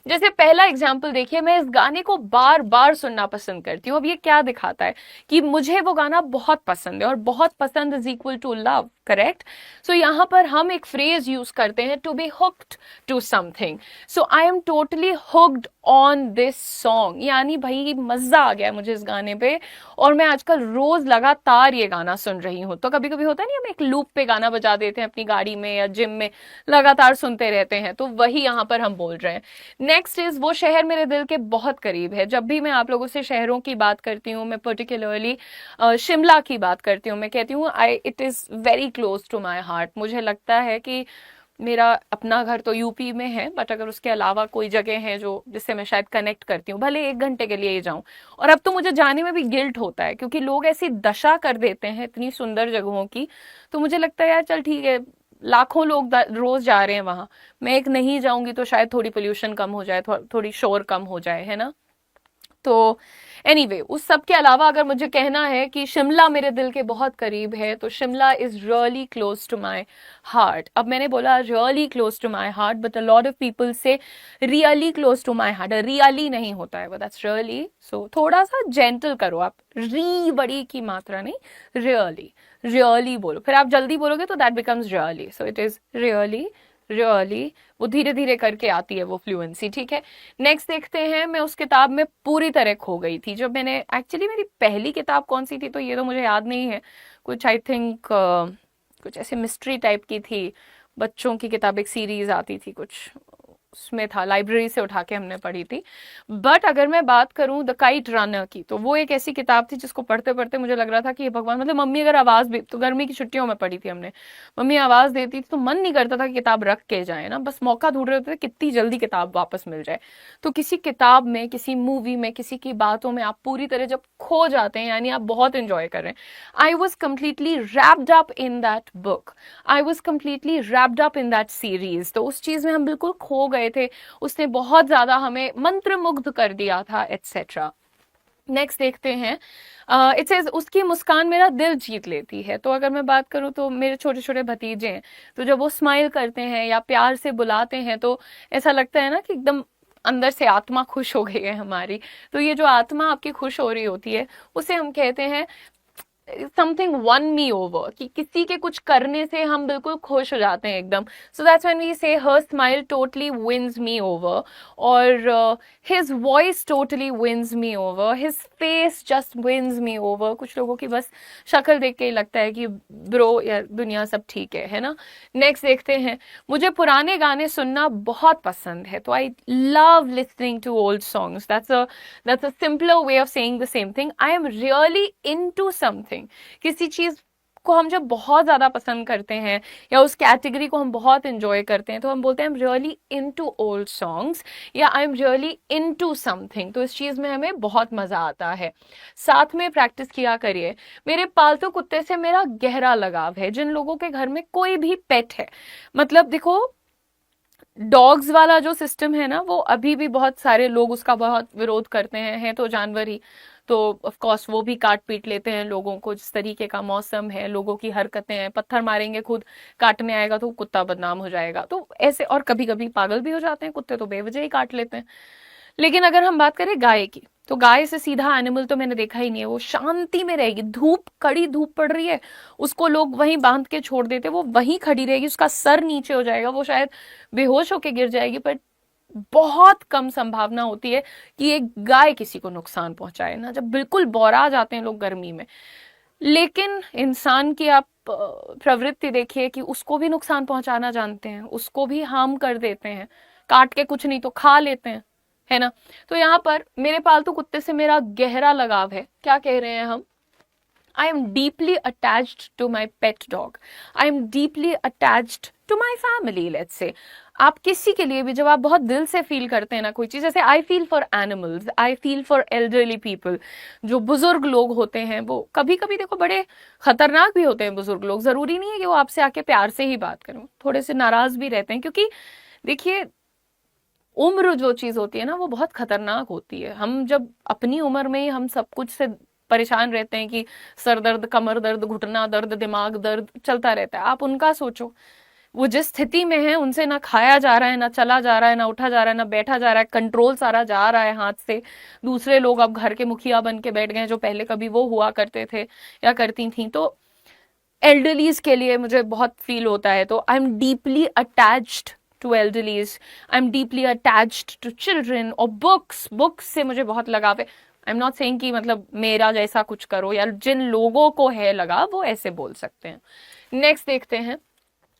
जैसे पहला एग्जाम्पल देखिए, मैं इस गाने को बार बार सुनना पसंद करती हूँ। अब ये क्या दिखाता है कि मुझे वो गाना बहुत पसंद है, और बहुत पसंद is equal to love, correct. So यहाँ पर हम एक फ्रेज यूज करते हैं, to be hooked to something. So I am totally hooked on this song, यानी भाई मजा आ गया मुझे इस गाने पे, और मैं आजकल रोज लगातार ये गाना सुन रही हूँ। तो कभी कभी होता नहीं, हम एक लूप पे गाना बजा देते हैं अपनी गाड़ी में या जिम में, लगातार सुनते रहते हैं, तो वही यहाँ पर हम बोल रहे हैं। नेक्स्ट इज, वो शहर मेरे दिल के बहुत करीब है। जब भी मैं आप लोगों से शहरों की बात करती हूँ, मैं पर्टिकुलरली शिमला की बात करती हूँ, मैं कहती हूँ I it is very close to my heart. मुझे लगता है कि मेरा अपना घर तो यूपी में है, बट अगर उसके अलावा कोई जगह है जो जिससे मैं शायद कनेक्ट करती हूँ, भले 1 घंटे के लिए ही जाऊं। और अब तो मुझे जाने में भी गिल्ट होता है, क्योंकि लोग ऐसी दशा कर देते हैं इतनी सुंदर जगहों की। तो मुझे लगता है यार चल ठीक है, लाखों लोग रोज जा रहे हैं वहां, मैं एक नहीं जाऊंगी तो शायद थोड़ी पोल्यूशन कम हो जाए, थोड़ी शोर कम हो जाए, है ना। तो एनीवे उस सब के अलावा अगर मुझे कहना है कि शिमला मेरे दिल के बहुत करीब है, तो Shimla is really close to my heart. अब मैंने बोला really close to my heart, but a lot of people से really close to my heart. Really नहीं होता है वो, दैट्स रियली। सो थोड़ा सा जेंटल करो आप, री बड़ी की मात्रा नहीं, रियली। रियली बोलो, फिर आप जल्दी बोलोगे तो that becomes really. So it is really, really. वो धीरे धीरे करके आती है वो फ्लुएंसी, ठीक है। नेक्स्ट देखते हैं, मैं उस किताब में पूरी तरह खो गई थी। जब मैंने एक्चुअली, मेरी पहली किताब कौन सी थी तो ये तो मुझे याद नहीं है, कुछ आई थिंक कुछ ऐसे मिस्ट्री टाइप की थी, बच्चों की किताब, एक सीरीज आती थी कुछ, उसमें था, लाइब्रेरी से उठा के हमने पढ़ी थी। बट अगर मैं बात करूं द काइट रनर की, तो वो एक ऐसी किताब थी जिसको पढ़ते पढ़ते मुझे लग रहा था कि ये भगवान, मतलब मम्मी अगर आवाज भी, तो गर्मी की छुट्टियों में पढ़ी थी हमने, मम्मी आवाज देती थी तो मन नहीं करता था कि किताब रख के जाए ना, बस मौका ढूंढ रहे होते थे कितनी जल्दी किताब वापस मिल जाए। तो किसी किताब में, किसी मूवी में, किसी की बातों में आप पूरी तरह जब खो जाते हैं, यानी आप बहुत इंजॉय कर रहे हैं। I was completely wrapped up in that book, I was completely wrapped up in that series. तो उस चीज में हम बिल्कुल खो गए थे, उसने बहुत ज्यादा हमें मंत्रमुग्ध कर दिया था, एटसेट्रा। नेक्स्ट देखते हैं, इट सेज, उसकी मुस्कान मेरा दिल जीत लेती है। तो अगर मैं बात करूं तो मेरे छोटे छोटे भतीजे हैं, तो जब वो स्माइल करते हैं या प्यार से बुलाते हैं, तो ऐसा लगता है ना कि एकदम अंदर से आत्मा खुश हो गई है हमारी। तो ये जो आत्मा आपकी खुश हो रही होती है, उसे हम कहते हैं समथिंग वन मी ओवर, कि किसी के कुछ करने से हम बिल्कुल खुश हो जाते हैं एकदम। So that's when we say her smile totally wins me over, और his voice totally wins me over, his face just wins me over. कुछ लोगों की बस शक्ल देख के ही लगता है कि ब्रो यार दुनिया सब ठीक है ना। नेक्स्ट देखते हैं, मुझे पुराने गाने सुनना बहुत पसंद है, तो I love listening to old songs. That's a simpler way of saying the same thing. I am really into something. किसी चीज को हम जब बहुत ज्यादा पसंद करते हैं, या उस कैटेगरी को हम बहुत एंजॉय करते हैं, तो हम बोलते हैं I am really into old songs, या I am really into something. तो इस चीज में हमें बहुत मजा आता है। साथ में प्रैक्टिस किया करिए। मेरे पालतू कुत्ते से मेरा गहरा लगाव है। जिन लोगों के घर में कोई भी पेट है, मतलब देखो, डॉग्स वाला जो सिस्टम है ना, वो अभी भी बहुत सारे लोग उसका बहुत विरोध करते हैं तो जानवर ही, तो ऑफ कोर्स वो भी काट पीट लेते हैं लोगों को। जिस तरीके का मौसम है, लोगों की हरकतें हैं, पत्थर मारेंगे खुद काटने आएगा तो कुत्ता बदनाम हो जाएगा, तो ऐसे। और कभी कभी पागल भी हो जाते हैं कुत्ते, तो बेवजह ही काट लेते हैं। लेकिन अगर हम बात करें गाय की, तो गाय से सीधा एनिमल तो मैंने देखा ही नहीं है। वो शांति में रहेगी, धूप, कड़ी धूप पड़ रही है, उसको लोग वहीं बांध के छोड़ देते, वो वहीं खड़ी रहेगी, उसका सर नीचे हो जाएगा, वो शायद बेहोश होके गिर जाएगी, पर बहुत कम संभावना होती है कि एक गाय किसी को नुकसान पहुंचाए ना, जब बिल्कुल बौरा जाते हैं लोग गर्मी में। लेकिन इंसान की आप प्रवृत्ति देखिए कि उसको भी नुकसान पहुंचाना जानते हैं, उसको भी हार्म कर देते हैं, काट के कुछ नहीं तो खा लेते हैं, है ना। तो यहाँ पर मेरे पालतू कुत्ते से मेरा गहरा लगाव है। क्या कह रहे हैं हम? I am deeply attached to my pet dog. I am deeply attached to my family, let's say. आप किसी के लिए भी जब आप बहुत दिल से फील करते हैं ना कोई चीज, जैसे I feel for animals, I feel for elderly people. जो बुजुर्ग लोग होते हैं वो कभी कभी देखो बड़े खतरनाक भी होते हैं। बुजुर्ग लोग, जरूरी नहीं है कि वो आपसे आके प्यार से ही बात करें, थोड़े से नाराज भी रहते हैं, क्योंकि देखिए उम्र जो चीज होती है ना, वो बहुत खतरनाक होती है। हम जब अपनी उम्र में ही हम सब कुछ से परेशान रहते हैं कि सर दर्द, कमर दर्द, घुटना दर्द, दिमाग दर्द चलता रहता है, आप उनका सोचो, वो जिस स्थिति में है उनसे ना खाया जा रहा है, ना चला जा रहा है, ना उठा जा रहा है, ना बैठा जा रहा है, कंट्रोल सारा जा रहा है हाथ से। दूसरे लोग अब घर के मुखिया बन के बैठ गए हैं, जो पहले कभी वो हुआ करते थे या करती थी। तो एल्डरलीज के लिए मुझे बहुत फील होता है। तो I am deeply attached to elderlies, I am deeply attached to children और बुक्स। बुक्स से मुझे बहुत लगाव है। आई एम नॉट सेइंग कि मतलब मेरा जैसा कुछ करो, या जिन लोगों को है लगाव वो ऐसे बोल सकते हैं। नेक्स्ट देखते हैं,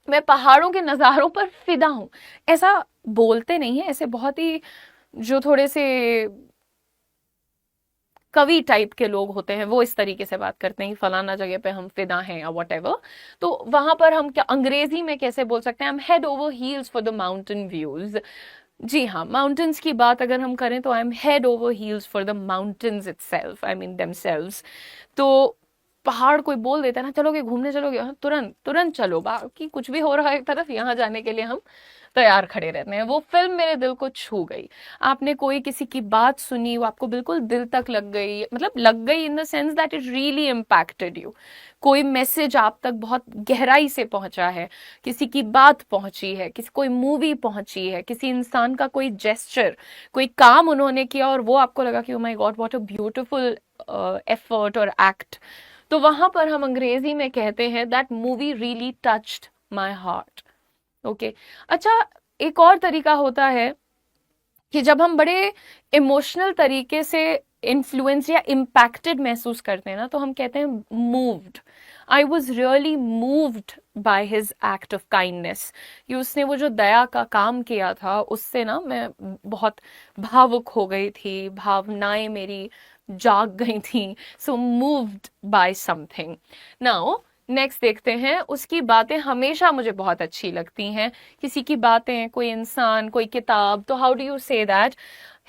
मैं पहाड़ों के नज़ारों पर फिदा हूं। ऐसा बोलते नहीं है, ऐसे बहुत ही जो थोड़े से कवि टाइप के लोग होते हैं वो इस तरीके से बात करते हैं कि फलाना जगह पे हम फिदा हैं या वट एवर। तो वहां पर हम क्या अंग्रेजी में कैसे बोल सकते हैं, हम head over heels for the mountain views. जी हाँ, माउंटेन्स की बात अगर हम करें तो I am head over heels for the mountains itself, I mean themselves. तो पहाड़ कोई बोल देता है ना, चलोगे घूमने चलोगे, हाँ, तुरंत तुरंत चलो, बाकी कुछ भी हो रहा है एक तरफ, यहाँ जाने के लिए हम तैयार खड़े रहते हैं। वो फिल्म मेरे दिल को छू गई। आपने कोई किसी की बात सुनी, वो आपको बिल्कुल दिल तक लग गई, मतलब लग गई in the sense that it really impacted you. कोई मैसेज आप तक बहुत गहराई से पहुंचा है, किसी की बात पहुंची है, किसी कोई मूवी पहुंची है, किसी इंसान का कोई जेस्चर, कोई काम उन्होंने किया और वो आपको लगा कि oh my God what a beautiful effort और एक्ट। तो वहां पर हम अंग्रेजी में कहते हैं that movie really touched my heart. Okay, अच्छा, एक और तरीका होता है कि जब हम बड़े इमोशनल तरीके से इन्फ्लुएंस या इम्पैक्टेड महसूस करते हैं ना, तो हम कहते हैं moved. I was really moved by his act of kindness. कि उसने वो जो दया का काम किया था उससे ना मैं बहुत भावुक हो गई थी, भावनाएं मेरी जाग गई थी। सो moved by something. Now next देखते हैं, उसकी बातें हमेशा मुझे बहुत अच्छी लगती हैं। किसी की बातें, कोई इंसान, कोई किताब, तो how do you say that,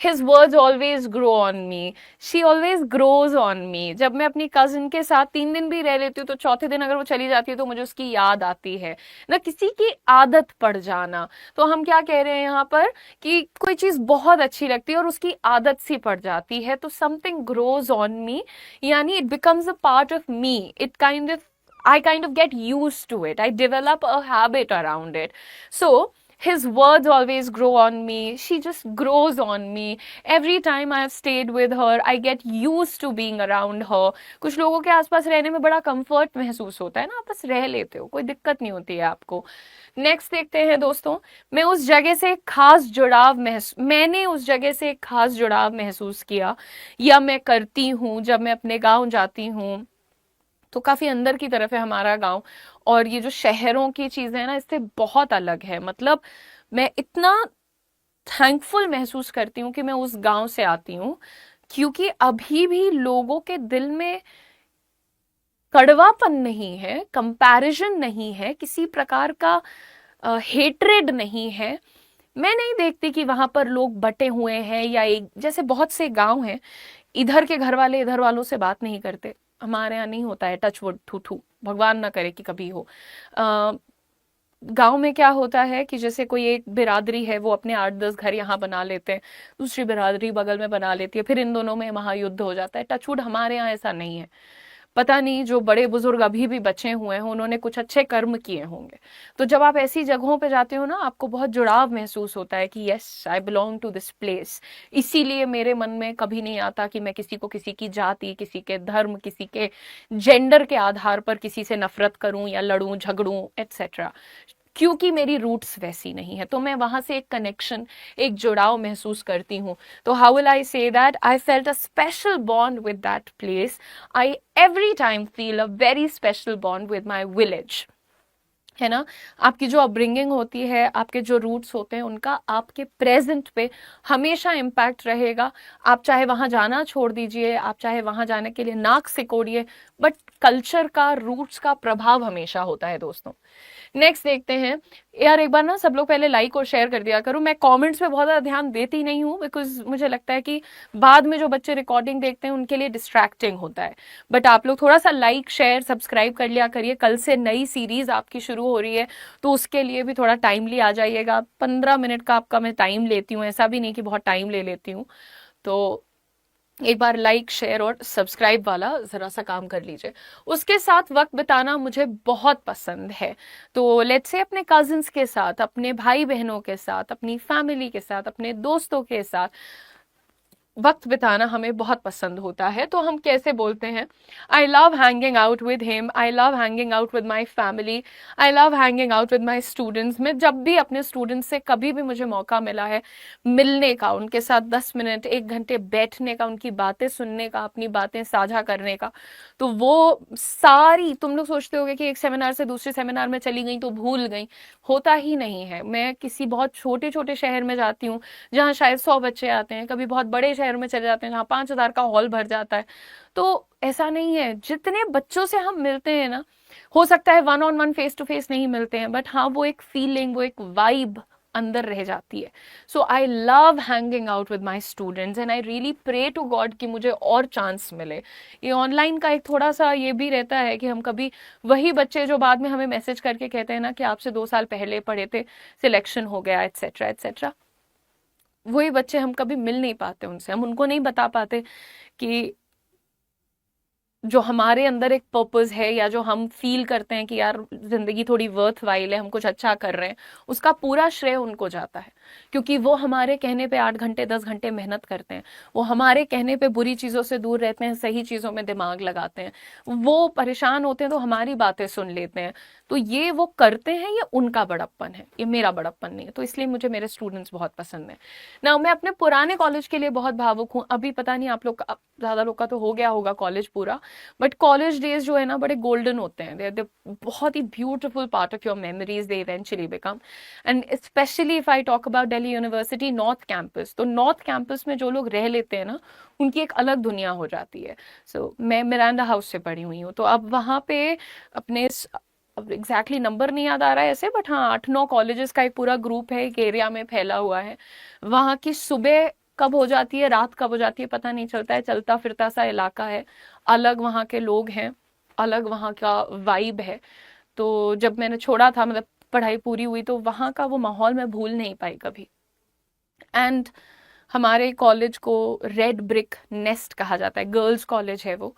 his words always grow on me, she always grows on me. जब मैं अपनी कजिन के साथ 3 दिन भी रह लेती हूँ तो चौथे दिन अगर वो चली जाती है तो मुझे उसकी याद आती है ना। किसी की आदत पड़ जाना, तो हम क्या कह रहे हैं यहाँ पर कि कोई चीज बहुत अच्छी लगती है और उसकी आदत सी पड़ जाती है, तो समथिंग ग्रोज ऑन मी, यानी it becomes a part of me. It kind of I kind of get used to it. I develop a habit around it. So, his words always grow on me. She just grows on me. Every time I have stayed with her, I get used to being around her. कुछ लोगों के आसपास रहने में बड़ा comfort महसूस होता है ना, आप बस रह लेते हो, कोई दिक्कत नहीं होती है आपको। नेक्स्ट देखते हैं दोस्तों, मैं उस जगह से एक खास जुड़ाव मैंने उस जगह से एक खास जुड़ाव महसूस किया या मैं करती हूँ जब मैं अपने गाँव जाती हूँ। तो काफी अंदर की तरफ है हमारा गांव, और ये जो शहरों की चीजें हैं ना, इससे बहुत अलग है। मतलब मैं इतना थैंकफुल महसूस करती हूँ कि मैं उस गांव से आती हूँ, क्योंकि अभी भी लोगों के दिल में कड़वापन नहीं है, कंपैरिजन नहीं है, किसी प्रकार का हेट्रेड नहीं है। मैं नहीं देखती कि वहां पर लोग बटे हुए हैं, या एक जैसे बहुत से गांव हैं, इधर के घर वाले इधर वालों से बात नहीं करते। हमारे यहाँ नहीं होता है, टच वुड, ठू ठू, भगवान ना करे कि कभी हो। गांव में क्या होता है कि जैसे कोई एक बिरादरी है, वो अपने 8-10 घर यहाँ बना लेते हैं, दूसरी बिरादरी बगल में बना लेती है, फिर इन दोनों में महायुद्ध हो जाता है। टचवुड हमारे यहाँ ऐसा नहीं है। पता नहीं जो बड़े बुजुर्ग अभी भी बचे हुए हैं उन्होंने कुछ अच्छे कर्म किए होंगे। तो जब आप ऐसी जगहों पे जाते हो ना, आपको बहुत जुड़ाव महसूस होता है कि yes, I belong to this place. इसीलिए मेरे मन में कभी नहीं आता कि मैं किसी को किसी की जाति, किसी के धर्म, किसी के जेंडर के आधार पर किसी से नफरत करूं या लड़ूं झगड़ूं एटसेट्रा, क्योंकि मेरी रूट्स वैसी नहीं है। तो मैं वहां से एक कनेक्शन, एक जुड़ाव महसूस करती हूँ। तो how will I say that, I felt a special bond with that place. I every time feel a very special bond with my village. है ना, आपकी जो अपब्रिंगिंग होती है, आपके जो रूट्स होते हैं, उनका आपके प्रेजेंट पे हमेशा इम्पैक्ट रहेगा। आप चाहे वहां जाना छोड़ दीजिए, आप चाहे वहां जाने के लिए नाक सिकोड़िए, बट कल्चर का, रूट्स का प्रभाव हमेशा होता है दोस्तों। नेक्स्ट देखते हैं, यार एक बार ना सब लोग पहले लाइक और शेयर कर दिया करो। मैं कमेंट्स पे बहुत ज़्यादा ध्यान देती नहीं हूँ, बिकॉज मुझे लगता है कि बाद में जो बच्चे रिकॉर्डिंग देखते हैं उनके लिए डिस्ट्रैक्टिंग होता है। बट आप लोग थोड़ा सा लाइक शेयर सब्सक्राइब कर लिया करिए। कल से नई सीरीज आपकी शुरू हो रही है, तो उसके लिए भी थोड़ा टाइमली आ जाइएगा। 15 मिनट का आपका मैं टाइम लेती हूँ, ऐसा भी नहीं कि बहुत टाइम ले लेती हूँ। तो एक बार लाइक शेयर और सब्सक्राइब वाला जरा सा काम कर लीजिए। उसके साथ वक्त बिताना मुझे बहुत पसंद है। तो लेट्स से अपने कजिन्स के साथ, अपने भाई बहनों के साथ, अपनी फैमिली के साथ, अपने दोस्तों के साथ वक्त बिताना हमें बहुत पसंद होता है। तो हम कैसे बोलते हैं, आई love hanging out with him, I love hanging out with my family, I love hanging out with my students. मैं जब भी अपने स्टूडेंट्स से कभी भी मुझे मौका मिला है मिलने का, उनके साथ 10 मिनट 1 घंटे बैठने का, उनकी बातें सुनने का, अपनी बातें साझा करने का, तो वो सारी, तुम लोग सोचते होगे कि एक सेमिनार से दूसरे सेमिनार में चली गई तो भूल गई, होता ही नहीं है। मैं किसी बहुत छोटे छोटे शहर में जाती हूँ जहाँ शायद 100 बच्चे आते हैं, कभी बहुत बड़े शहर में चले जाते हैं जहाँ 5,000 का हॉल भर जाता है। तो ऐसा नहीं है, जितने बच्चों से हम मिलते हैं ना, हो सकता है one on one face to face नहीं मिलते हैं, बट हाँ वो एक फीलिंग, वो एक वाइब अंदर रह जाती है। So I love hanging out with my students and I really pray to God कि मुझे और चांस मिले। ये ऑनलाइन का एक थोड़ा सा ये भी रहता है कि हम कभी, वही बच्चे जो बाद में हमें मैसेज करके कहते हैं ना कि आपसे 2 साल पहले पढ़े थे, सिलेक्शन हो गया, एटसेट्रा एटसेट्रा, वही बच्चे हम कभी मिल नहीं पाते उनसे, हम उनको नहीं बता पाते कि जो हमारे अंदर एक पर्पस है, या जो हम फील करते हैं कि यार जिंदगी थोड़ी वर्थ वाइल है, हम कुछ अच्छा कर रहे हैं, उसका पूरा श्रेय उनको जाता है। क्योंकि वो हमारे कहने पे 8 घंटे 10 घंटे मेहनत करते हैं, वो हमारे कहने पे बुरी चीजों से दूर रहते हैं, सही चीजों में दिमाग लगाते हैं, वो परेशान होते हैं तो हमारी बातें सुन लेते हैं। तो ये वो करते हैं, ये उनका बड़प्पन है, ये मेरा बड़प्पन नहीं है। तो इसलिए मुझे मेरे स्टूडेंट्स बहुत पसंद है ना। मैं अपने पुराने कॉलेज के लिए बहुत भावुक हूँ। अभी पता नहीं आप लोग ज्यादा लोग का तो हो गया होगा कॉलेज पूरा, बट कॉलेज डेज जो है ना बड़े गोल्डन होते हैं, दे बहुत ही beautiful part of your memories they eventually become. And specially if I talk about Delhi University North Campus, तो नॉर्थ कैंपस में जो लोग रह लेते हैं ना, उनकी एक अलग दुनिया हो जाती है। मैं मिरांडा हाउस से पढ़ी हुई हूँ, तो अब वहाँ पे अपने, अब एग्जैक्टली नंबर नहीं याद आ रहा है ऐसे, बट हाँ 8-9 कॉलेजेस का एक पूरा ग्रुप है, एक एरिया में फैला हुआ है। वहाँ की सुबह कब हो जाती है, रात कब हो जाती है, पता नहीं चलता है, चलता फिरता सा इलाका है, अलग वहाँ के लोग हैं, अलग वहाँ का वाइब है। तो जब मैंने छोड़ा था, मतलब पढ़ाई पूरी हुई, तो वहाँ का वो माहौल मैं भूल नहीं पाई कभी। एंड हमारे कॉलेज को रेड ब्रिक नेस्ट कहा जाता है, गर्ल्स कॉलेज है वो।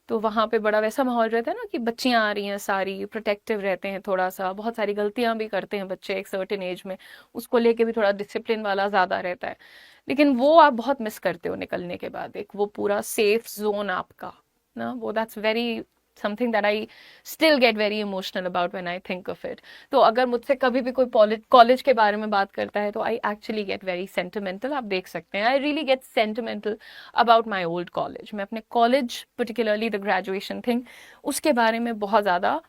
तो वहाँ पे बड़ा वैसा माहौल रहता है ना कि बच्चियां आ रही हैं, सारी प्रोटेक्टिव रहते हैं, थोड़ा सा, बहुत सारी गलतियां भी करते हैं बच्चे एक सर्टेन एज में, उसको लेके भी थोड़ा डिसिप्लिन वाला ज्यादा रहता है। लेकिन वो आप बहुत मिस करते हो निकलने के बाद, एक वो पूरा सेफ जोन आपका ना, वो that's very something that I still get very emotional about when I think of it. तो अगर मुझसे कभी भी कोई कॉलेज के बारे में बात करता है तो I actually get very sentimental. आप देख सकते हैं, I really get sentimental about my old college. मैं अपने college, particularly the graduation thing, उसके बारे में बहुत ज़्यादा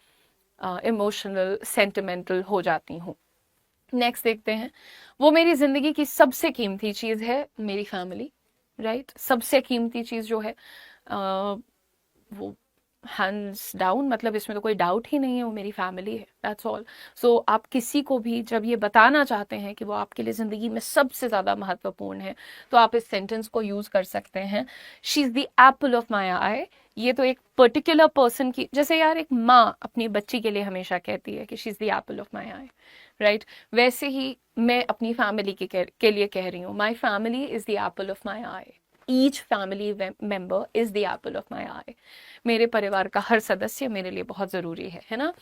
इमोशनल सेंटिमेंटल हो जाती हूँ। नेक्स्ट देखते हैं, वो मेरी जिंदगी की सबसे कीमती चीज़ है, मेरी फैमिली, राइट। सबसे कीमती चीज़ जो है वो हैंड्स डाउन, मतलब इसमें तो कोई डाउट ही नहीं है, वो मेरी फैमिली है, दैट्स ऑल। सो आप किसी को भी जब ये बताना चाहते हैं कि वो आपके लिए जिंदगी में सबसे ज्यादा महत्वपूर्ण है, तो आप इस सेंटेंस को यूज कर सकते हैं, she is the apple of my eye. ये तो एक पर्टिकुलर पर्सन की, जैसे यार एक माँ अपनी बच्ची के लिए हमेशा कहती है कि she is the apple of my I, right, वैसे ही मैं अपनी फैमिली के लिए कह रही हूँ, my family is the apple of my eye. Each family member is the apple of my eye. मेरे परिवार का हर सदस्य मेरे लिए बहुत जरूरी है ना।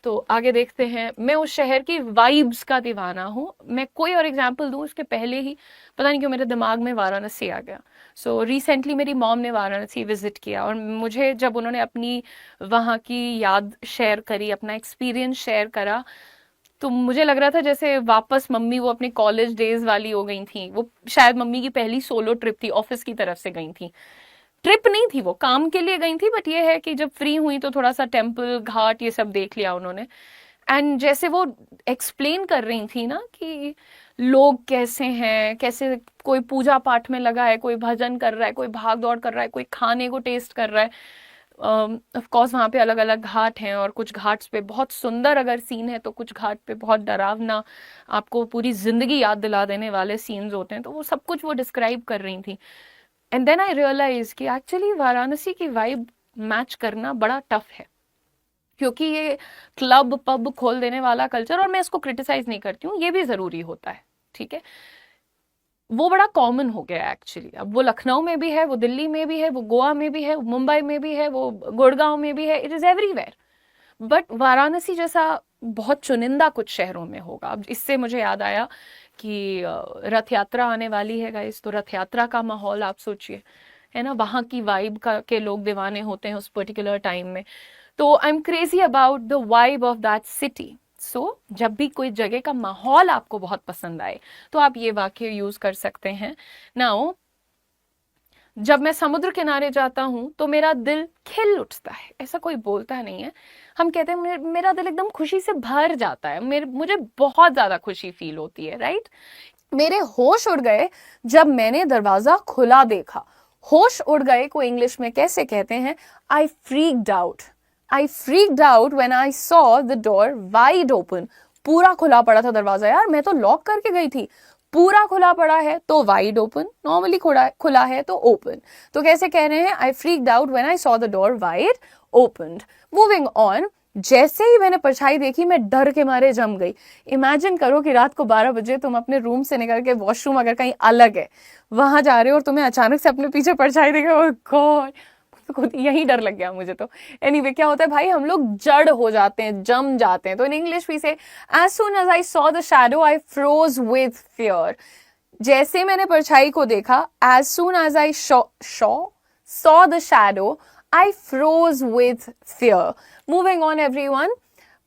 तो आगे देखते हैं, मैं उस शहर की वाइब्स का दीवाना हूँ। मैं कोई और एग्जांपल दूँ उसके पहले ही पता नहीं क्यों मेरे दिमाग में वाराणसी आ गया। रिसेंटली मेरी मॉम ने वाराणसी विजिट किया, और मुझे जब उन्होंने अपनी वहाँ की याद शेयर करी, अपना एक्सपीरियंस शेयर करा, तो मुझे लग रहा था जैसे वापस मम्मी वो अपने कॉलेज डेज वाली हो गई थी। वो शायद मम्मी की पहली सोलो ट्रिप थी, ऑफिस की तरफ से गई थी, ट्रिप नहीं थी, वो काम के लिए गई थी, बट ये है कि जब फ्री हुई तो थोड़ा सा टेम्पल घाट ये सब देख लिया उन्होंने। एंड जैसे वो एक्सप्लेन कर रही थी ना कि लोग कैसे हैं, कैसे कोई पूजा पाठ में लगा है, कोई भजन कर रहा है, कोई भाग दौड़ कर रहा है, कोई खाने को टेस्ट कर रहा है। ऑफ कोर्स वहाँ पे अलग अलग घाट हैं, और कुछ घाट्स पे बहुत सुंदर अगर सीन है, तो कुछ घाट पे बहुत डरावना, आपको पूरी जिंदगी याद दिला देने वाले सीन्स होते हैं। तो वो सब कुछ वो डिस्क्राइब कर रही थी। एंड देन आई रियलाइज कि एक्चुअली वाराणसी की वाइब मैच करना बड़ा टफ है, क्योंकि ये क्लब पब खोल देने वाला कल्चर, और मैं इसको क्रिटिसाइज नहीं करती हूँ, ये भी जरूरी होता है, ठीक है, वो बड़ा कॉमन हो गया एक्चुअली। अब वो लखनऊ में भी है, वो दिल्ली में भी है, वो गोवा में भी है, वो मुंबई में भी है, वो गुड़गांव में भी है, it is everywhere. But Varanasi जैसा बहुत चुनिंदा कुछ शहरों में होगा। अब इससे मुझे याद आया कि रथ यात्रा आने वाली है गाइस, तो रथ यात्रा का माहौल आप सोचिए, है ना, वहां की वाइब का के लोग दीवाने होते हैं उस पर्टिकुलर टाइम में। तो I am crazy about the vibe of that city. So जब भी कोई जगह का माहौल आपको बहुत पसंद आए तो आप ये वाक्य यूज कर सकते हैं। नाउ जब मैं समुद्र किनारे जाता हूं तो मेरा दिल खिल उठता है, ऐसा कोई बोलता नहीं है, हम कहते हैं मेरा दिल एकदम खुशी से भर जाता है, मुझे बहुत ज्यादा खुशी फील होती है, राइट। मेरे होश उड़ गए जब मैंने दरवाजा खुला देखा। होश उड़ गए को इंग्लिश में कैसे कहते हैं? I freaked out. I freaked out when I saw the door wide open. पूरा खुला पड़ा था दरवाजा यार, मैं तो लॉक करके गई थी। पूरा खुला पड़ा है तो वाइड ओपन, नॉर्मली खुला है तो ओपन। तो कैसे कह रहे हैं? I freaked out when I saw the door wide opened. Moving on, जैसे ही मैंने परछाई देखी मैं डर के मारे जम गई। इमेजिन करो कि रात को 12 बजे तुम अपने रूम से निकल के वॉशरूम अगर कहीं अलग है वहां जा रहे हो और तुम्हें अचानक से अपने पीछे परछाई दिखे, ओह गॉड, खुद यही डर लग गया मुझे तो। एनीवे क्या होता है भाई, हम लोग जड़ हो जाते हैं, जम जाते हैं। तो इन इंग्लिश भी से as soon as I saw the shadow I froze with fear. जैसे मैंने परछाई को देखा, as soon as I saw the shadow I froze with fear. Moving on everyone,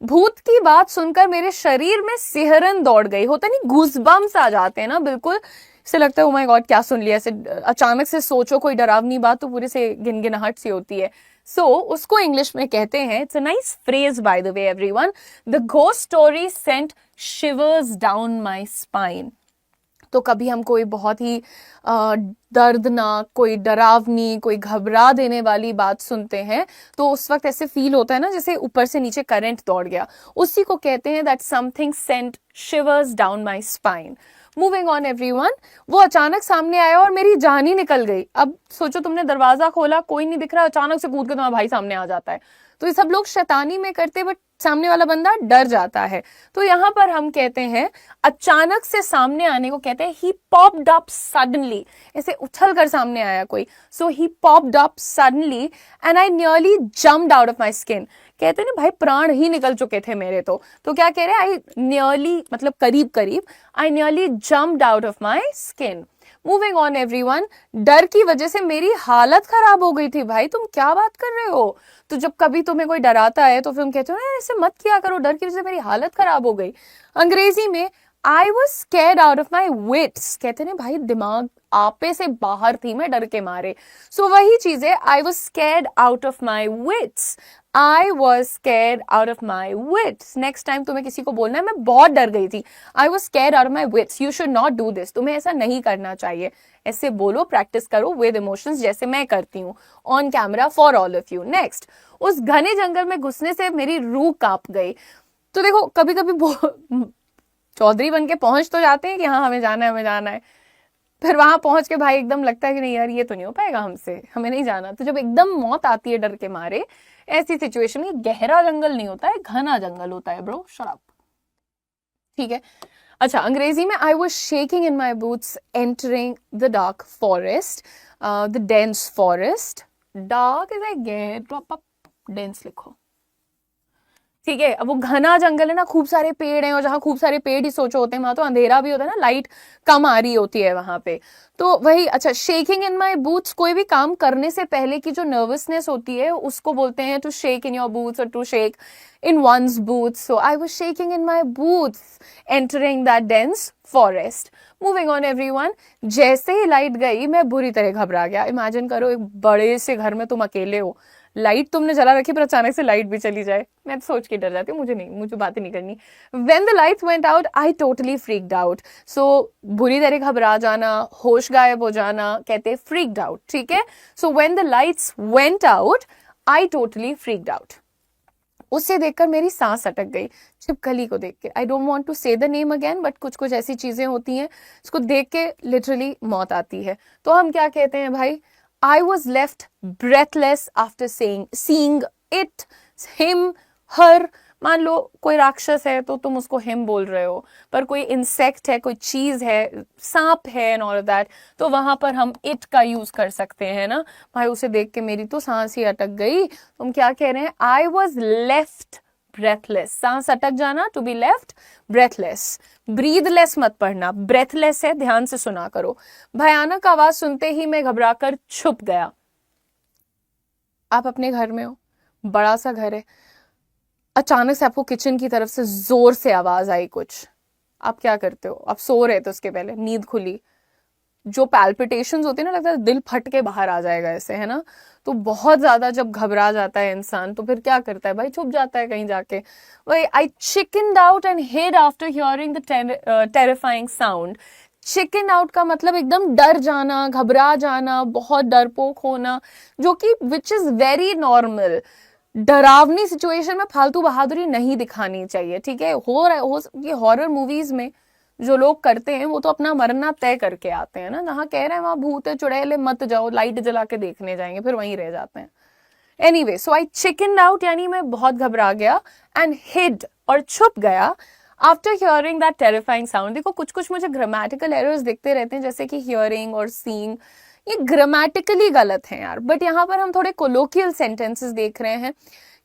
भूत की बात सुनकर मेरे शरीर में सिहरन दौड़ गई। होता नहीं, गूज़बम्स आ जाते हैं ना, बिल्कुल से लगता है ओ माय गॉड क्या सुन लिया। ऐसे अचानक से सोचो कोई डरावनी बात तो पूरे से गिनगिनाहट सी होती है। सो उसको इंग्लिश में कहते हैं, it's a nice phrase by the way everyone, the ghost story sent shivers down my spine. तो कभी हम कोई बहुत ही दर्दनाक, कोई डरावनी, कोई घबरा देने वाली बात सुनते हैं तो उस वक्त ऐसे फील होता है ना जैसे ऊपर से नीचे करंट दौड़ गया। उसी को कहते हैं that something sent shivers down my spine. Moving on everyone, वो अचानक सामने आया और मेरी जान ही निकल गई। अब सोचो तुमने दरवाजा खोला, कोई नहीं दिख रहा, अचानक से कूद के तुम्हारा भाई सामने आ जाता है। तो ये सब लोग शैतानी में करते, बट सामने वाला बंदा डर जाता है। तो यहां पर हम कहते हैं अचानक से सामने आने को कहते हैं ही पॉप्ड अप सडनली। ऐसे उछल कर सामने आया कोई। So he popped up suddenly and I nearly jumped out of my skin. कहते हैं ना भाई, प्राण ही निकल चुके थे मेरे। तो क्या कह रहे हैं? आई नियरली मतलब करीब करीब, I nearly jumped out of my skin. Moving on everyone, डर की वजह से मेरी हालत खराब हो गई थी। भाई तुम क्या बात कर रहे हो? तो जब कभी तुम्हें कोई डराता है तो फिर तुम कहते हो ऐसे मत किया करो, डर की वजह से मेरी हालत खराब हो गई। अंग्रेजी में I was scared out of my wits. कहते हैं भाई दिमाग आपे से बाहर थी मैं डर के मारे। सो वही चीज है, I was scared out of my wits. I was scared out of my wits. Next time तुम्हें किसी को बोलना है मैं बहुत डर गई थी, I was scared out of my wits, you should not do this. तुम्हें ऐसा नहीं करना चाहिए। ऐसे बोलो, प्रैक्टिस करो विद इमोशंस जैसे मैं करती हूँ on camera for all of you. Next, उस घने जंगल में घुसने से मेरी रूह कांप गई। तो देखो कभी कभी चौधरी बन के पहुंच तो जाते हैं कि हाँ हमें जाना है, हमें जाना है। फिर वहां पहुंच के भाई एकदम लगता है कि नहीं यार ये तो नहीं हो पाएगा हमसे, हमें नहीं जाना। तो जब एकदम मौत आती है डर के मारे, ऐसी सिचुएशन में गहरा जंगल नहीं होता है, घना जंगल होता है ब्रो, शट अप। ठीक है। अच्छा, अंग्रेजी में I was shaking in my boots entering the dark forest, the dense forest. Dark is I dense लिखो, ठीक है। अब वो घना जंगल है ना, खूब सारे पेड़ हैं, और जहां खूब सारे पेड़ ही सोचो होते हैं वहां तो अंधेरा भी होता है ना, लाइट कम आ रही होती है वहां पे। तो वही, अच्छा, शेकिंग इन माई बूट्स, कोई भी काम करने से पहले की जो नर्वसनेस होती है उसको बोलते हैं to shake in your boots और to shake in one's boots. So I was shaking in my boots entering that dense forest. Moving on everyone, जैसे ही लाइट गई मैं बुरी तरह घबरा गया। इमेजिन करो एक बड़े से घर में तुम अकेले हो, लाइट तुमने जला रखी पर अचानक से लाइट भी चली जाए, मैं तो सोच के डर जाती हूँ, मुझे बातें नहीं करनी। When the lights went out, I totally freaked out. So बुरी तरह घबरा जाना, होश गायब हो जाना, कहते हैं freaked out, ठीक है। So when the lights went out, I totally freaked out. उसे देखकर मेरी सांस अटक गई, छिपकली को देख के। आई डोंट वांट टू से द नेम अगेन, बट कुछ कुछ ऐसी चीजें होती हैं जिसको देख के लिटरली मौत आती है। तो हम क्या कहते हैं भाई, I was left breathless after seeing it, him, her, मान लो कोई राक्षस है तो तुम उसको हिम बोल रहे हो, पर कोई इंसेक्ट है, कोई चीज है, सांप है एंड ऑल दैट, तो वहां पर हम इट का यूज कर सकते हैं ना। भाई उसे देख के मेरी तो सांस ही अटक गई। तुम क्या कह रहे हैं? I was left breathless. सांस अटक जाना, to be left breathless. Breathless मत पढ़ना, ब्रेथलेस है, ध्यान से सुना करो। भयानक आवाज सुनते ही मैं घबराकर छुप गया। आप अपने घर में हो, बड़ा सा घर है, अचानक से आपको किचन की तरफ से जोर से आवाज आई कुछ, आप क्या करते हो? आप सो रहे थे, उसके पहले नींद खुली, जो पैल्पिटेशंस होती है ना, लगता है दिल फट के बाहर आ जाएगा ऐसे, है ना। तो बहुत ज्यादा जब घबरा जाता है इंसान तो फिर क्या करता है भाई? छुप जाता है कहीं जाके। वही I chickened out and hid after hearing the terrifying sound. Chicken out का मतलब एकदम डर जाना, घबरा जाना, बहुत डरपोक होना, जो कि विच इज वेरी नॉर्मल। डरावनी सिचुएशन में फालतू बहादुरी नहीं दिखानी चाहिए, ठीक है। ये हॉरर मूवीज में जो लोग करते हैं वो तो अपना मरना तय करके आते हैं ना। जहां कह रहे हैं वहां भूत है, चुड़ैल है, मत जाओ, लाइट जला के देखने जाएंगे, फिर वहीं रह जाते हैं। एनीवे, सो आई चिकन आउट, यानी मैं बहुत घबरा गया, एंड हिड और छुप गया after hearing that terrifying sound. देखो कुछ कुछ मुझे ग्रामेटिकल एरर्स दिखते रहते हैं, जैसे कि हियरिंग और सीइंग, ये ग्रामेटिकली गलत है यार, बट यहाँ पर हम थोड़े कोलोकियल सेंटेंसेस देख रहे हैं,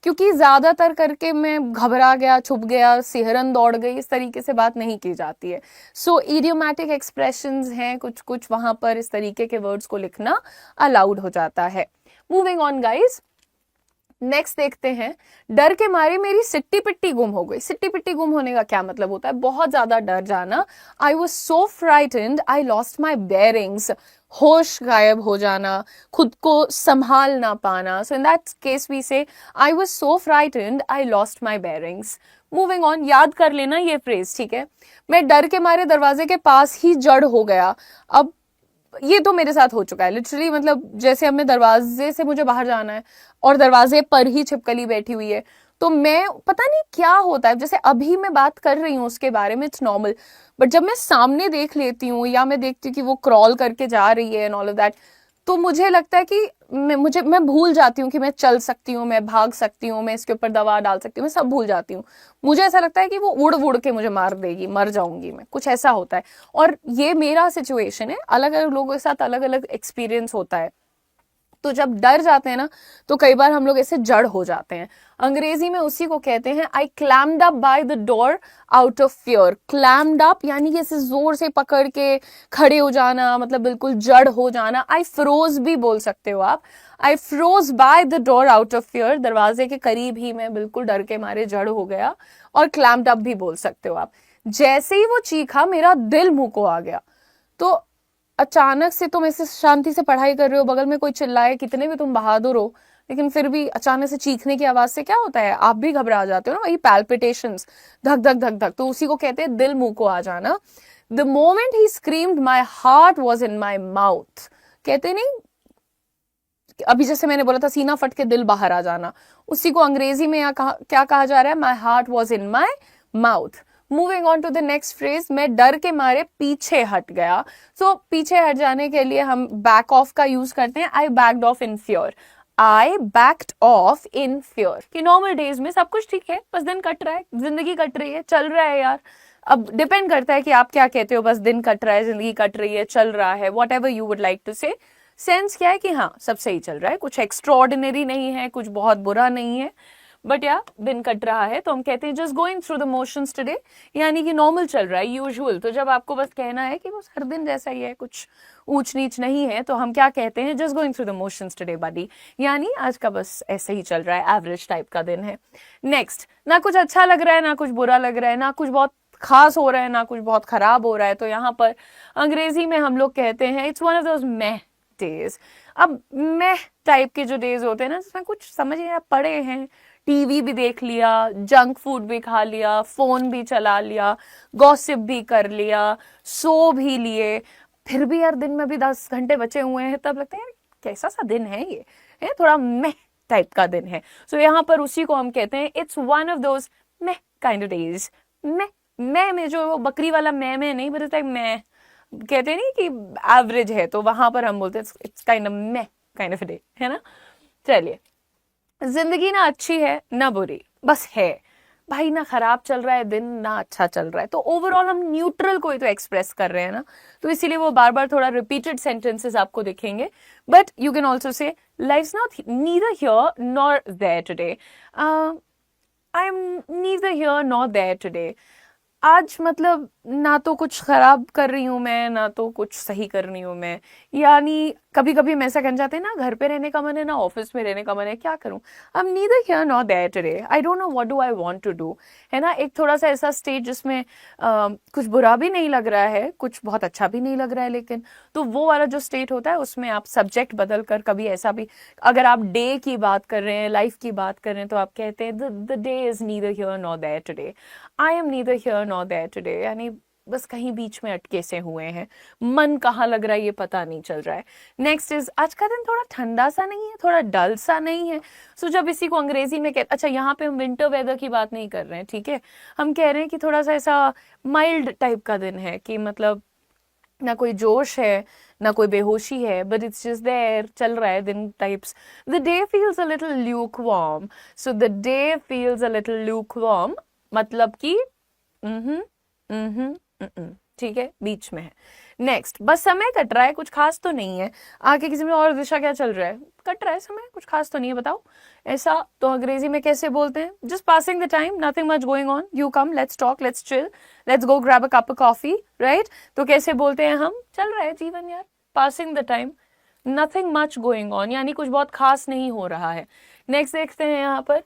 क्योंकि ज्यादातर करके मैं घबरा गया, छुप गया, सिहरन दौड़ गई, इस तरीके से बात नहीं की जाती है। सो इडियोमैटिक एक्सप्रेशंस हैं कुछ कुछ, वहां पर इस तरीके के वर्ड्स को लिखना अलाउड हो जाता है। मूविंग ऑन गाइज, नेक्स्ट देखते हैं। डर के मारे मेरी सिट्टी पिट्टी गुम हो गई। सिट्टी पिट्टी गुम होने का क्या मतलब होता है? बहुत ज्यादा डर जाना। I was so frightened I lost my bearings, होश गायब हो जाना, खुद को संभाल ना पाना। सो in that case we say I was so frightened I lost my bearings. Moving on, याद कर लेना ये फ्रेज, ठीक है। मैं डर के मारे दरवाजे के पास ही जड़ हो गया। अब ये तो मेरे साथ हो चुका है लिटरली, मतलब जैसे अब मैं दरवाजे से मुझे बाहर जाना है और दरवाजे पर ही छिपकली बैठी हुई है, तो मैं पता नहीं क्या होता है, जैसे अभी मैं बात कर रही हूँ उसके बारे में, इट्स नॉर्मल, बट जब मैं सामने देख लेती हूँ या मैं देखती हूँ कि वो क्रॉल करके जा रही है एंड ऑल ऑफ दैट, तो मुझे लगता है कि मैं भूल जाती हूँ कि मैं चल सकती हूँ, मैं भाग सकती हूँ, मैं इसके ऊपर दवा डाल सकती हूँ, मैं सब भूल जाती हूँ। मुझे ऐसा लगता है कि वो उड़ उड़ के मुझे मार देगी, मर जाऊंगी मैं, कुछ ऐसा होता है। और ये मेरा सिचुएशन है, अलग अलग लोगों के साथ अलग अलग एक्सपीरियंस होता है। तो जब डर जाते हैं ना, तो कई बार हम लोग ऐसे जड़ हो जाते हैं। अंग्रेजी में उसी को कहते हैं I clammed up by the door out of fear. Clammed up यानी कि ऐसे जोर से पकड़ के खड़े हो जाना, मतलब बिल्कुल जड़ हो जाना। आई फ्रोज भी बोल सकते हो आप। I froze by the door out of fear, दरवाजे के करीब ही मैं बिल्कुल डर के मारे जड़ हो गया। और क्लैम्ड अप भी बोल सकते हो आप। जैसे ही वो चीखा, मेरा दिल मुंह को आ गया। तो अचानक से तुम ऐसे शांति से पढ़ाई कर रहे हो, बगल में कोई चिल्लाए, कितने भी तुम बहादुर हो, लेकिन फिर भी अचानक से चीखने की आवाज से क्या होता है? आप भी घबरा जाते हो ना, वही पैल्पिटेशंस, धक धक धक धक, तो उसी को कहते हैं दिल मुंह को आ जाना। The moment he screamed my heart was in my mouth. कहते नहीं, अभी जैसे मैंने बोला था सीना फट के दिल बाहर आ जाना, उसी को अंग्रेजी में क्या कहा जा रहा है? My heart was in my mouth. Moving on to the next phrase, मैं डर के मारे पीछे हट गया। सो पीछे हट जाने के लिए हम बैक ऑफ का यूज करते हैं। I backed off in fear. I backed off in fear कि नॉर्मल डेज में सब कुछ ठीक है, बस दिन कट रहा है, जिंदगी कट रही है, चल रहा है यार। अब डिपेंड करता है कि आप क्या कहते हो, बस दिन कट रहा है, जिंदगी कट रही है, चल रहा है, whatever you would like to say. Sense क्या है कि हाँ सब सही चल रहा है, कुछ एक्स्ट्रॉर्डिनरी नहीं है, कुछ बहुत बुरा नहीं है, बट या दिन कट रहा है, तो हम कहते हैं just going through the motions today, यानी कि नॉर्मल चल रहा है, यूजुअल। तो जब आपको बस कहना है कि बस हर दिन जैसा ही है, कुछ ऊंच नीच नहीं है, तो हम क्या कहते हैं? Just going through the motions today buddy, यानी आज का बस ऐसे ही चल रहा है, एवरेज टाइप का दिन है। नेक्स्ट, ना कुछ अच्छा लग रहा है, ना कुछ बुरा लग रहा है, ना कुछ बहुत खास हो रहा है, ना कुछ बहुत खराब हो रहा है, तो यहाँ पर अंग्रेजी में हम लोग कहते हैं it's one of those meh days. अब मैह टाइप के जो डेज होते हैं ना, जिसमें कुछ समझ नहीं, आप पढ़े हैं, टीवी भी देख लिया, जंक फूड भी खा लिया, फोन भी चला लिया, गॉसिप भी कर लिया, सो भी लिए, फिर भी यार दिन में भी 10 घंटे बचे हुए हैं, तब लगता है यार कैसा सा दिन है ये, है थोड़ा मैह टाइप का दिन है। सो यहाँ पर उसी को हम कहते हैं it's one of those meh kind of days. मैं में जो बकरी वाला मैं नहीं, बट मैं कहते नहीं कि एवरेज है, तो वहां पर हम बोलते हैं it's kind of meh kind of day, है ना। चलिए, जिंदगी ना अच्छी है ना बुरी, बस है। भाई ना खराब चल रहा है दिन, ना अच्छा चल रहा है, तो ओवरऑल हम न्यूट्रल को ही तो एक्सप्रेस कर रहे हैं ना, तो इसीलिए वो बार बार थोड़ा रिपीटेड सेंटेंसेस आपको दिखेंगे. But you can also say life's not neither here nor there today. I am neither here nor there today. आज मतलब ना तो कुछ खराब कर रही हूँ मैं, ना तो कुछ सही कर रही हूँ मैं. यानी कभी कभी हम ऐसा कर जाते हैं ना, घर पे रहने का मन है ना ऑफिस में रहने का मन है, क्या करूँ. I am neither here nor there today, I don't know what do I want to do. है ना, एक थोड़ा सा ऐसा स्टेज जिसमें कुछ बुरा भी नहीं लग रहा है, कुछ बहुत अच्छा भी नहीं लग रहा है, लेकिन तो वो वाला जो स्टेट होता है उसमें आप सब्जेक्ट बदल कर कभी ऐसा भी, अगर आप डे की बात कर रहे हैं, लाइफ की बात कर रहे हैं, तो आप कहते हैं the day is neither here nor there today. I am neither here nor there today, यानी बस कहीं बीच में अटके से हुए हैं, मन कहाँ लग रहा है ये पता नहीं चल रहा है. नेक्स्ट इज आज का दिन थोड़ा ठंडा सा नहीं है, थोड़ा डल सा नहीं है. सो जब इसी को अंग्रेजी में अच्छा यहाँ पे हम विंटर वेदर की बात नहीं कर रहे हैं, ठीक है, हम कह रहे हैं कि थोड़ा सा ऐसा माइल्ड टाइप का दिन है, कि मतलब ना कोई जोश है ना कोई बेहोशी है, बट इट्स जस्ट देयर, चल रहा है दिन types. The day feels a little Luke warm. So the day feels a little Luke warm, मतलब कि ठीक है, बीच में है. नेक्स्ट, बस समय कट रहा है, कुछ खास तो नहीं है. आगे किसी में और दिशा क्या चल रहा है, कट रहा है समय, कुछ खास तो नहीं है, बताओ. ऐसा तो अंग्रेजी में कैसे बोलते हैं, just passing the time, nothing much going on, you come, let's talk, let's chill, let's go grab a cup of coffee, right. तो कैसे बोलते हैं हम, चल रहा है जीवन यार, passing the time, nothing much going on, यानी कुछ बहुत खास नहीं हो रहा है. नेक्स्ट देखते हैं यहाँ पर,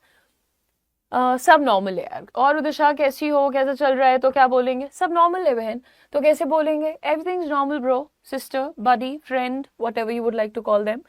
सब नॉर्मल है यार. और दिशा कैसी हो, कैसा चल रहा है, तो क्या बोलेंगे, सब नॉर्मल है बहन. तो कैसे बोलेंगे, everything is normal bro, sister, buddy, friend, whatever you would like to call them.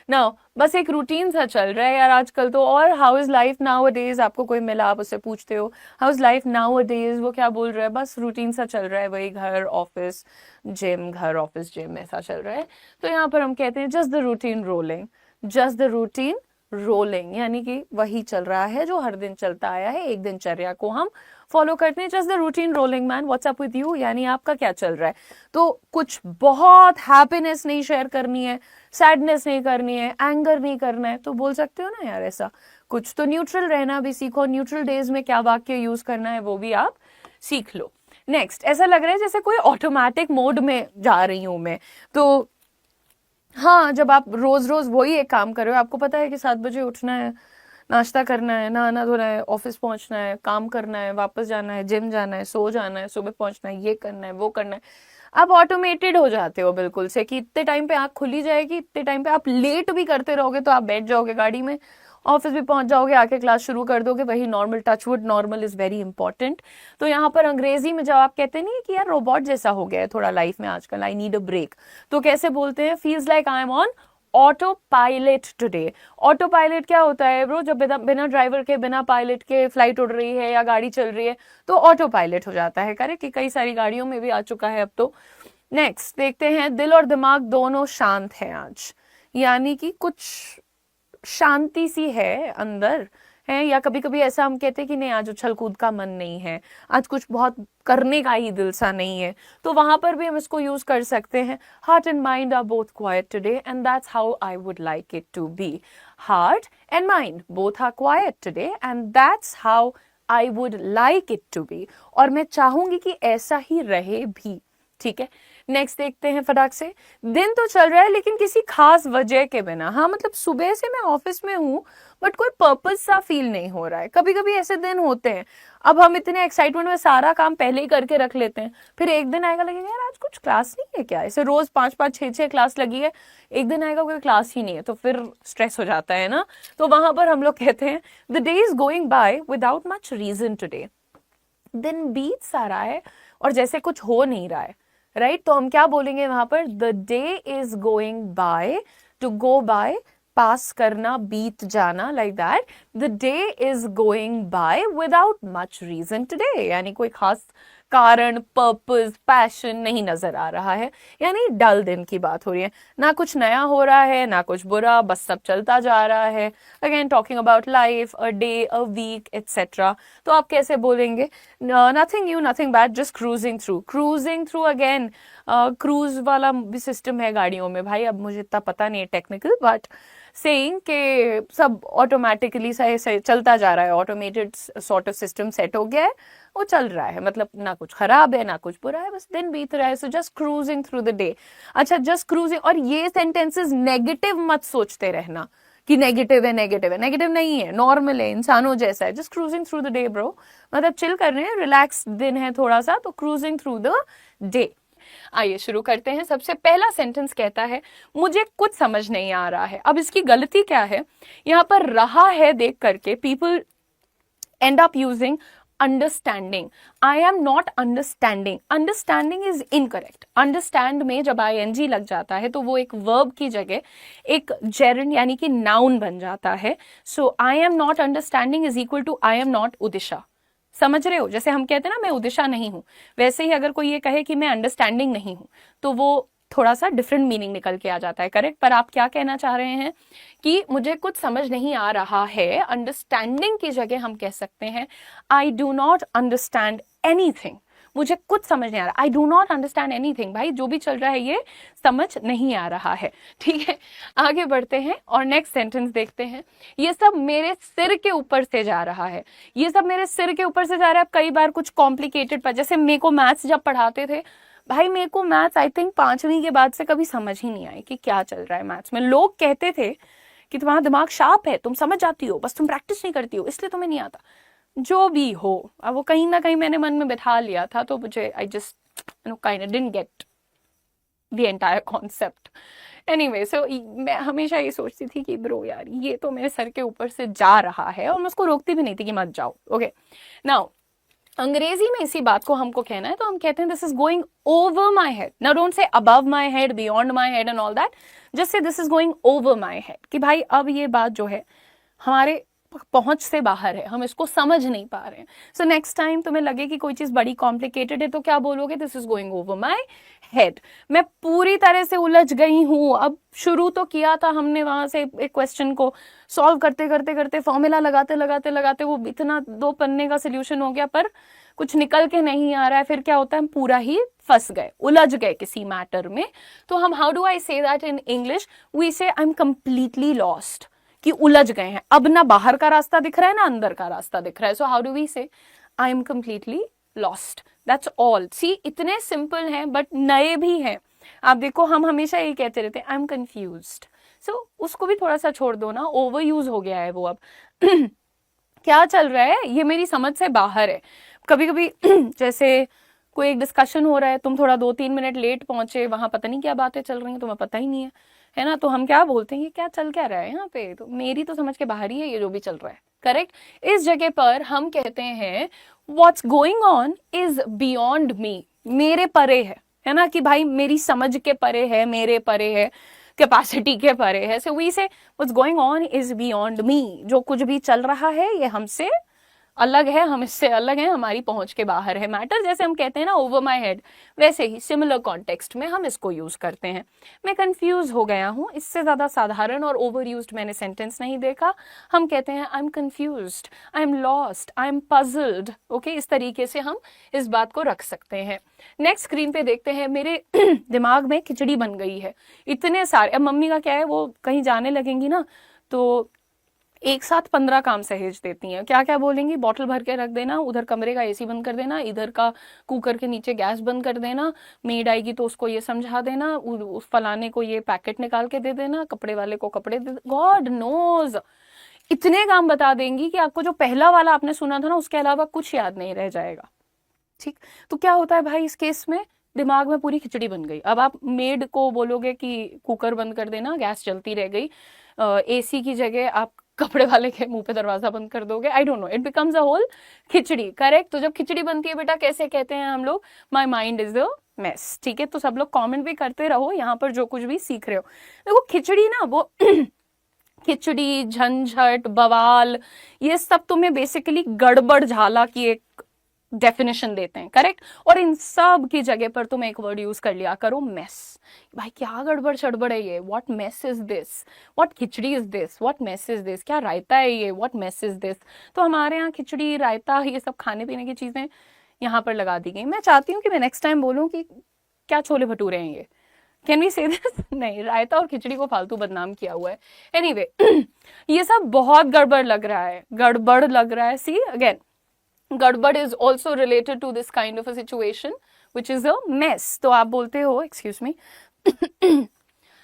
Now बस एक रूटीन सा चल रहा है यार आजकल तो. और how is life now a days, आपको कोई मिला आप उससे पूछते हो how is life now a days, वो क्या बोल रहा है, बस रूटीन सा चल रहा है, वही घर ऑफिस जिम, घर ऑफिस जिम, ऐसा चल रहा है. तो यहाँ पर हम कहते हैं just the routine rolling, just the routine rolling, यानी कि वही चल रहा है जो हर दिन चलता आया है, एक दिनचर्या को हम फॉलो करते हैं. Just the routine rolling man, what's up with you, यानी आपका क्या चल रहा है. तो कुछ बहुत हैप्पीनेस नहीं शेयर करनी है, सैडनेस नहीं करनी है, एंगर नहीं करना है, तो बोल सकते हो ना यार ऐसा कुछ. तो न्यूट्रल रहना भी सीखो, न्यूट्रल डेज में क्या वाक्य यूज करना है वो भी आप सीख लो. नेक्स्ट, ऐसा लग रहा है जैसे कोई ऑटोमेटिक मोड में जा रही हूं मैं. तो हाँ, जब आप रोज रोज वही एक काम कर रहे हो, आपको पता है कि 7 बजे उठना है, नाश्ता करना है, नहाना धोना है, ऑफिस पहुंचना है, काम करना है, वापस जाना है, जिम जाना है, सो जाना है, सुबह पहुंचना है, ये करना है, वो करना है, आप ऑटोमेटेड हो जाते हो बिल्कुल से, कि इतने टाइम पे आंख खुली जाएगी, इतने टाइम पे आप लेट भी करते रहोगे तो आप बैठ जाओगे गाड़ी में, ऑफिस भी पहुंच जाओगे, आके क्लास शुरू कर दोगे, वही normal. Touchwood, normal is very important. तो यहाँ पर अंग्रेजी में जब आप कहते नहीं कि यार रोबोट जैसा हो गया है थोड़ा लाइफ में आजकल, आई नीड अ ब्रेक, तो कैसे बोलते हैं, feels like I M on auto pilot today. Auto pilot क्या होता है ब्रो, जब बिना ड्राइवर के, बिना पायलट के फ्लाइट उड़ रही है या गाड़ी चल रही है तो ऑटो पायलट हो जाता है. करेक्ट, कि कई सारी गाड़ियों में भी आ चुका है अब तो. नेक्स्ट देखते हैं, दिल और दिमाग दोनों शांत है आज, यानी कि कुछ शांति सी है अंदर है. या कभी कभी ऐसा हम कहते हैं कि नहीं आज उछल कूद का मन नहीं है, आज कुछ बहुत करने का ही दिल सा नहीं है, तो वहां पर भी हम इसको यूज कर सकते हैं. Heart and mind are both quiet today and that's how I would like it to be. Heart and mind both are quiet today and that's how I would like it to be, और मैं चाहूंगी कि ऐसा ही रहे भी. ठीक है, next देखते हैं फटाक से. दिन तो चल रहा है लेकिन किसी खास वजह के बिना. हाँ मतलब सुबह से मैं ऑफिस में हूँ बट कोई पर्पस सा फील नहीं हो रहा है. कभी कभी ऐसे दिन होते हैं, अब हम इतने एक्साइटमेंट में सारा काम पहले ही करके रख लेते हैं, फिर एक दिन आएगा लगेगा यार आज कुछ क्लास नहीं है क्या, ऐसे रोज 5-5 6-6 क्लास लगी है, एक दिन आएगा कोई क्लास ही नहीं है, तो फिर स्ट्रेस हो जाता है ना. तो वहां पर हम लोग कहते हैं the day is going by without much reason today. दिन बीत सा रहा है और जैसे कुछ हो नहीं रहा है, राइट. तो हम क्या बोलेंगे वहां पर, the day is going by, to go by, pass करना, बीत जाना, like that. The day is going by without much reason today, यानी कोई खास कारण, पर्पस, पैशन नहीं नजर आ रहा है, यानी डल दिन की बात हो रही है. ना कुछ नया हो रहा है ना कुछ बुरा, बस सब चलता जा रहा है. Again talking about life, a day, a week, etcetera. तो आप कैसे बोलेंगे, nothing new, nothing bad, just cruising through. Cruising through again cruise वाला भी सिस्टम है गाड़ियों में भाई, अब मुझे इतना पता नहीं है टेक्निकल, बट सेइंग के सब ऑटोमेटिकली सही सही चलता जा रहा है, automated sort of system set हो गया है, वो चल रहा है, मतलब ना कुछ खराब है ना कुछ बुरा है, बस दिन बीत रहा है, so just cruising through the day. अच्छा, जस्ट क्रूजिंग, और ये सेंटेंसेस नेगेटिव मत सोचते रहना कि नेगेटिव है, नेगेटिव है, नेगेटिव नहीं है, नॉर्मल है, इंसानों जैसा है, just cruising through the day bro, मतलब चिल कर रहे हैं, रिलैक्स दिन है थोड़ा सा, तो क्रूजिंग थ्रू द डे। आइए शुरू करते हैं। सबसे पहला सेंटेंस कहता है मुझे कुछ समझ नहीं आ रहा है। अब इसकी गलती क्या है, यहां पर रहा है देख करके people and up using understanding. I am not understanding, understanding is incorrect. Understand में जब आईएनजी लग जाता है तो वो एक वर्ब की जगह एक जेरंड यानी कि नाउन बन जाता है। So I am not understanding is equal to I am not उदिशा। समझ रहे हो, जैसे हम कहते हैं ना मैं उदिशा नहीं हूं, वैसे ही अगर कोई ये कहे कि मैं अंडरस्टैंडिंग नहीं हूं तो वो थोड़ा सा डिफरेंट मीनिंग निकल के आ जाता है, करेक्ट। पर आप क्या कहना चाह रहे हैं कि मुझे कुछ समझ नहीं आ रहा है, अंडरस्टैंडिंग की जगह हम कह सकते हैं I do not understand anything. मुझे कुछ समझ नहीं आ रहा, I do not understand anything. भाई जो भी चल रहा है ये समझ नहीं आ रहा है, ठीक है। आगे बढ़ते हैं और नेक्स्ट सेंटेंस देखते हैं। ये सब मेरे सिर के ऊपर से जा रहा है, ये सब मेरे सिर के ऊपर से जा रहा है। कई बार कुछ कॉम्प्लिकेटेड पर, जैसे मेरे को मैथ्स जब पढ़ाते थे भाई, मेरे को मैथ्स आई थिंक 5वीं के बाद से कभी समझ ही नहीं आई कि क्या चल रहा है मैथ्स में। लोग कहते थे कि तुम्हारा दिमाग शार्प है, तुम समझ जाती हो, बस तुम प्रैक्टिस नहीं करती हो इसलिए तुम्हें नहीं आता। जो भी हो, अब वो कहीं ना कहीं मैंने मन में बिठा लिया था, तो मुझे I just kind didn't get the entire concept. Anyway, so मैं हमेशा ये सोचती थी कि ब्रो यार ये तो मेरे सर के ऊपर से जा रहा है, और मैं उसको रोकती भी नहीं थी कि मत जाओ। ओके, नाउ अंग्रेजी में इसी बात को हमको कहना है तो हम कहते हैं this is going over my head. Now don't say above my head, beyond my head and all that, just say this is going over my head, कि भाई अब ये बात जो है हमारे पहुंच से बाहर है, हम इसको समझ नहीं पा रहे हैं। सो नेक्स्ट टाइम तुम्हें लगे कि कोई चीज बड़ी कॉम्प्लिकेटेड है तो क्या बोलोगे, this is going over my head. मैं पूरी तरह से उलझ गई हूं। अब शुरू तो किया था हमने वहां से एक क्वेश्चन को सॉल्व करते करते करते, फॉर्मूला लगाते लगाते लगाते वो इतना 2 पन्ने का सोल्यूशन हो गया, पर कुछ निकल के नहीं आ रहा है। फिर क्या होता है, हम पूरा ही फंस गए, उलझ गए किसी मैटर में। तो हम, how do I say that in English, we say I am completely lost, कि उलझ गए हैं। अब ना बाहर का रास्ता दिख रहा है ना अंदर का रास्ता दिख रहा है। So how do we say, I am completely lost, that's all. See इतने सिंपल हैं बट नए भी हैं। आप देखो हम हमेशा यही कहते रहते हैं आई एम कंफ्यूज्ड। सो उसको भी थोड़ा सा छोड़ दो ना, ओवर यूज हो गया है वो अब। क्या चल रहा है ये मेरी समझ से बाहर है। कभी कभी जैसे कोई एक डिस्कशन हो रहा है, तुम थोड़ा 2-3 मिनट लेट पहुंचे, वहां पता नहीं क्या बातें चल रही हैं, तुम्हें पता ही नहीं है ना, तो हम क्या बोलते हैं, ये क्या चल क्या रहा है यहाँ पे, तो मेरी तो समझ के बाहर ही है ये जो भी चल रहा है, करेक्ट। इस जगह पर हम कहते हैं what's going on is beyond me, मेरे परे है ना, कि भाई मेरी समझ के परे है, मेरे परे है, कैपेसिटी के परे है। सो वी से what's going on is beyond me, जो कुछ भी चल रहा है ये हमसे अलग है, हम इससे अलग हैं, हमारी पहुंच के बाहर है मैटर। जैसे हम कहते हैं ना ओवर माई हेड, वैसे ही सिमिलर कॉन्टेक्स्ट में हम इसको यूज करते हैं। मैं कंफ्यूज हो गया हूं, इससे ज्यादा साधारण और ओवर यूज्ड मैंने सेंटेंस नहीं देखा। हम कहते हैं I am confused, I am lost, I am puzzled. Okay, इस तरीके से हम इस बात को रख सकते हैं। नेक्स्ट स्क्रीन पे देखते हैं, मेरे दिमाग में खिचड़ी बन गई है, इतने सारे। अब मम्मी का क्या है, वो कहीं जाने लगेंगी ना तो एक साथ 15 काम सहेज देती हैं। क्या क्या बोलेंगी, बॉटल भर के रख देना, उधर कमरे का एसी बंद कर देना, इधर का कुकर के नीचे गैस बंद कर देना, मेड आएगी तो उसको ये समझा देना, उस फलाने को ये पैकेट निकाल के दे देना, कपड़े वाले को कपड़े दे, गॉड नोज इतने काम बता देंगी कि आपको जो पहला वाला आपने सुना था ना उसके अलावा कुछ याद नहीं रह जाएगा। ठीक, तो क्या होता है भाई इस केस में, दिमाग में पूरी खिचड़ी बन गई। अब आप मेड को बोलोगे कि कुकर बंद कर देना, गैस जलती रह गई, एसी की जगह आप कपड़े वाले के मुंह पे दरवाजा बंद कर दोगे, I don't know, it becomes a whole khichdi, correct. तो जब खिचड़ी बनती है बेटा कैसे कहते हैं हम लोग, my mind is a mess. ठीक है, तो सब लोग कमेंट भी करते रहो यहाँ पर जो कुछ भी सीख रहे हो। देखो खिचड़ी ना वो खिचड़ी, झंझट, बवाल, ये सब तुम्हें बेसिकली गड़बड़ झाला की एक डेफिनेशन देते हैं, करेक्ट। और इन सब की जगह पर तुम एक वर्ड यूज कर लिया करो, मेस। भाई क्या गड़बड़ चड़बड़ है ये, what mess is this, what khichdi is this, what mess is this, क्या रायता है ये, व्हाट मेस इज दिस। तो हमारे यहाँ खिचड़ी, रायता, ये सब खाने पीने की चीजें यहाँ पर लगा दी गई। मैं चाहती हूँ कि मैं नेक्स्ट टाइम बोलूँ कि क्या छोले भटूरे हैं ये? कैन वी से दिस? नहीं, रायता और खिचड़ी को फालतू बदनाम किया हुआ है। एनीवे ये सब बहुत गड़बड़ लग रहा है, गड़बड़ लग रहा है। See again, gadbad is also related to this kind of a situation which is a mess. तो आप बोलते हो, excuse me,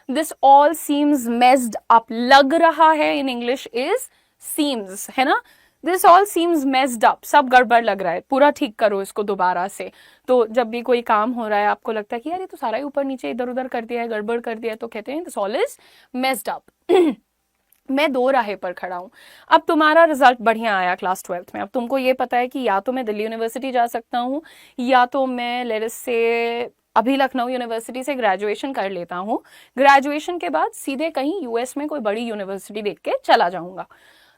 this all seems messed up, लग रहा है इन इंग्लिश इज सीम्स, है ना। This all seems messed up, सब गड़बड़ लग रहा है, पूरा ठीक करो इसको दोबारा से। तो जब भी कोई काम हो रहा है आपको लगता है कि यार ये तो सारा ही ऊपर नीचे इधर उधर कर दिया है, गड़बड़ कर दिया है, तो कहते हैं this all is messed up. मैं दो राहे पर खड़ा हूं। अब तुम्हारा रिजल्ट बढ़िया आया क्लास 12th में, अब तुमको ये पता है कि या तो मैं दिल्ली यूनिवर्सिटी जा सकता हूँ, या तो मैं लेट्स से अभी लखनऊ यूनिवर्सिटी से ग्रेजुएशन कर लेता हूँ, ग्रेजुएशन के बाद सीधे कहीं यूएस में कोई बड़ी यूनिवर्सिटी देख के चला जाऊंगा,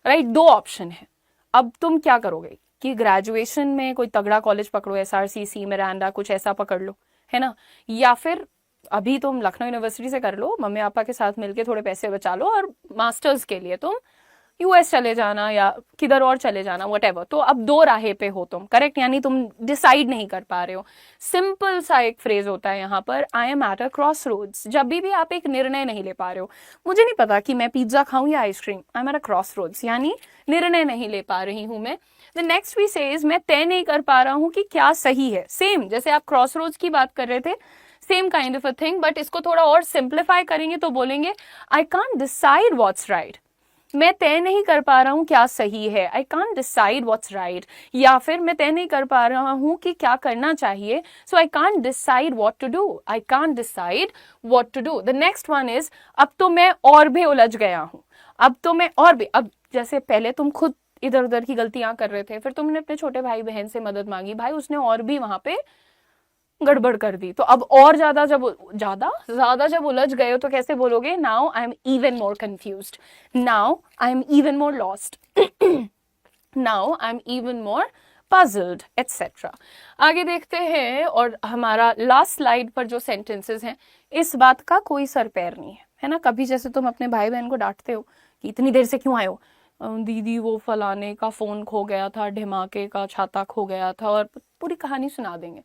राइट। दो ऑप्शन है। अब तुम क्या करोगे कि ग्रेजुएशन में कोई तगड़ा कॉलेज पकड़ो, एसआरसीसी, मिरांडा, कुछ ऐसा पकड़ लो, है ना, या फिर अभी तुम लखनऊ यूनिवर्सिटी से कर लो, मम्मी पापा के साथ मिलके थोड़े पैसे बचा लो और मास्टर्स के लिए तुम यूएस चले जाना या किधर और चले जाना, व्हाटएवर। तो अब दो राहे पे हो तुम, करेक्ट, यानी तुम डिसाइड नहीं कर पा रहे हो। सिंपल सा एक फ्रेज होता है यहाँ पर, I am at a crossroads. जब भी आप एक निर्णय नहीं ले पा रहे हो, मुझे नहीं पता कि मैं पिज्जा खाऊं या ice cream, I am at a crossroads, यानी निर्णय नहीं ले पा रही हूं मैं। द नेक्स्ट वी सेज, मैं तय नहीं कर पा रहा हूं कि क्या सही है। सेम जैसे आप क्रॉस रोड्स की बात कर रहे थे, same kind of a thing, but इसको थोड़ा और सिंप्लीफाई करेंगे तो बोलेंगे आई कांट डिसाइड व्हाट्स राइट। मैं तय नहीं कर पा रहा हूं क्या सही है, आई कांट डिसाइड व्हाट्स राइट। या फिर मैं तय नहीं कर पा रहा हूं कि क्या करना चाहिए, so I can't decide what to do, I can't decide what to do. The next one is, अब तो मैं और भी उलझ गया हूं, अब तो मैं और भी, अब जैसे पहले तुम खुद इधर उधर की गलतियां कर रहे थे, फिर तुमने अपने छोटे भाई बहन से मदद मांगी, भाई उसने और भी वहां पे गड़बड़ कर दी, तो अब और ज्यादा जब उलझ गए हो तो कैसे बोलोगे, now I am even more confused, now I am even more lost, now I am even more puzzled, etcetera. आगे देखते हैं, और हमारा लास्ट स्लाइड पर जो सेंटेंसेस हैं, इस बात का कोई सर पैर नहीं है ना। कभी जैसे तुम अपने भाई बहन को डांटते हो कि इतनी देर से क्यों आए हो, दीदी वो फलाने का फोन खो गया था, ढिमाके का छाता खो गया था, और पूरी कहानी सुना देंगे।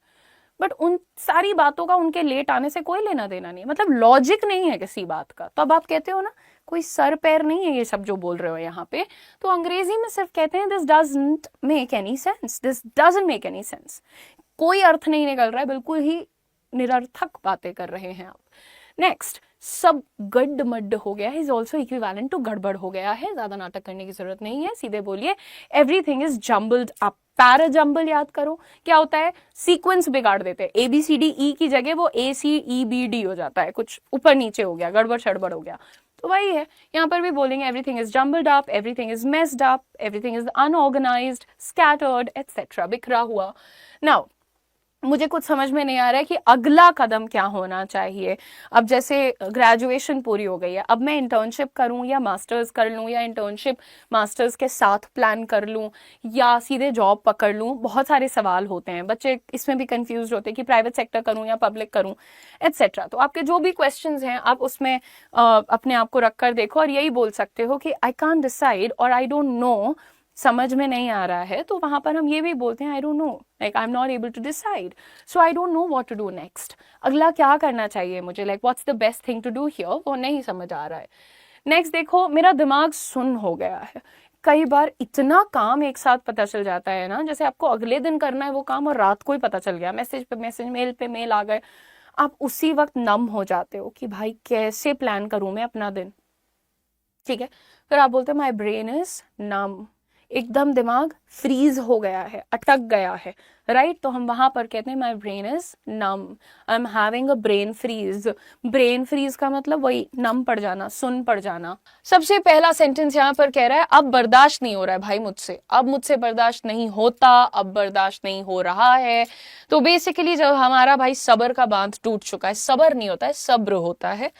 बट उन सारी बातों का उनके लेट आने से कोई लेना देना नहीं है, मतलब लॉजिक नहीं है किसी बात का। तो अब आप कहते हो ना कोई सर पैर नहीं है ये सब जो बोल रहे हो यहाँ पे, तो अंग्रेजी में सिर्फ कहते हैं this doesn't make any sense, this doesn't make any sense, कोई अर्थ नहीं निकल रहा है, बिल्कुल ही निरर्थक बातें कर रहे हैं आप। नेक्स्ट, सब गड्ड मड्ड हो गया है इज ऑल्सो इक्विवेलेंट टू गड़बड़ हो गया है, ज्यादा नाटक करने की जरूरत नहीं है, सीधे बोलिए everything is jumbled up. Parajumble याद करो, क्या होता है, सीक्वेंस बिगाड़ देते हैं, ABCDE की जगह वो ACEBD हो जाता है, कुछ ऊपर नीचे हो गया, गड़बड़ शड़बड़ हो गया। तो वही है, यहाँ पर भी बोलेंगे everything is jumbled up, everything is messed up, everything is unorganised, scattered, etcetera, बिखरा हुआ। नाउ मुझे कुछ समझ में नहीं आ रहा है कि अगला कदम क्या होना चाहिए। अब जैसे ग्रेजुएशन पूरी हो गई है, अब मैं इंटर्नशिप करूं या मास्टर्स कर लूं, या इंटर्नशिप मास्टर्स के साथ प्लान कर लूं, या सीधे जॉब पकड़ लूं, बहुत सारे सवाल होते हैं, बच्चे इसमें भी कंफ्यूज होते हैं कि प्राइवेट सेक्टर करूं या पब्लिक करूं, एटसेट्रा। तो आपके जो भी क्वेश्चंस हैं आप उसमें अपने आप को रखकर देखो और यही बोल सकते हो कि आई कांट डिसाइड और आई डोंट नो, समझ में नहीं आ रहा है, तो वहां पर हम ये भी बोलते हैं I don't know, like I am not able to decide, so I don't know what to do next. अगला क्या करना चाहिए मुझे, like what's the best thing to do here, वो नहीं समझ आ रहा है। नेक्स्ट देखो, मेरा दिमाग सुन्न हो गया है। कई बार इतना काम एक साथ पता चल जाता है ना, जैसे आपको अगले दिन करना है वो काम और रात को ही पता चल गया, मैसेज पे मैसेज, मेल पे मेल आ गए, आप उसी वक्त नम हो जाते हो कि भाई कैसे प्लान करूं मैं अपना दिन, ठीक है। फिर आप बोलते हैं माई ब्रेन इज नम, एकदम दिमाग फ्रीज हो गया है, अटक गया है, राइट। तो हम वहां पर कहते हैं my brain is numb, I am having a brain freeze. Brain freeze का मतलब वही नम पड़ जाना, सुन पड़ जाना। सबसे पहला सेंटेंस यहाँ पर कह रहा है अब बर्दाश्त नहीं हो रहा है भाई मुझसे, अब मुझसे बर्दाश्त नहीं होता, अब बर्दाश्त नहीं हो रहा है। तो बेसिकली जब हमारा भाई सब्र का बांध टूट चुका है, सब्र नहीं होता है सब्र होता है,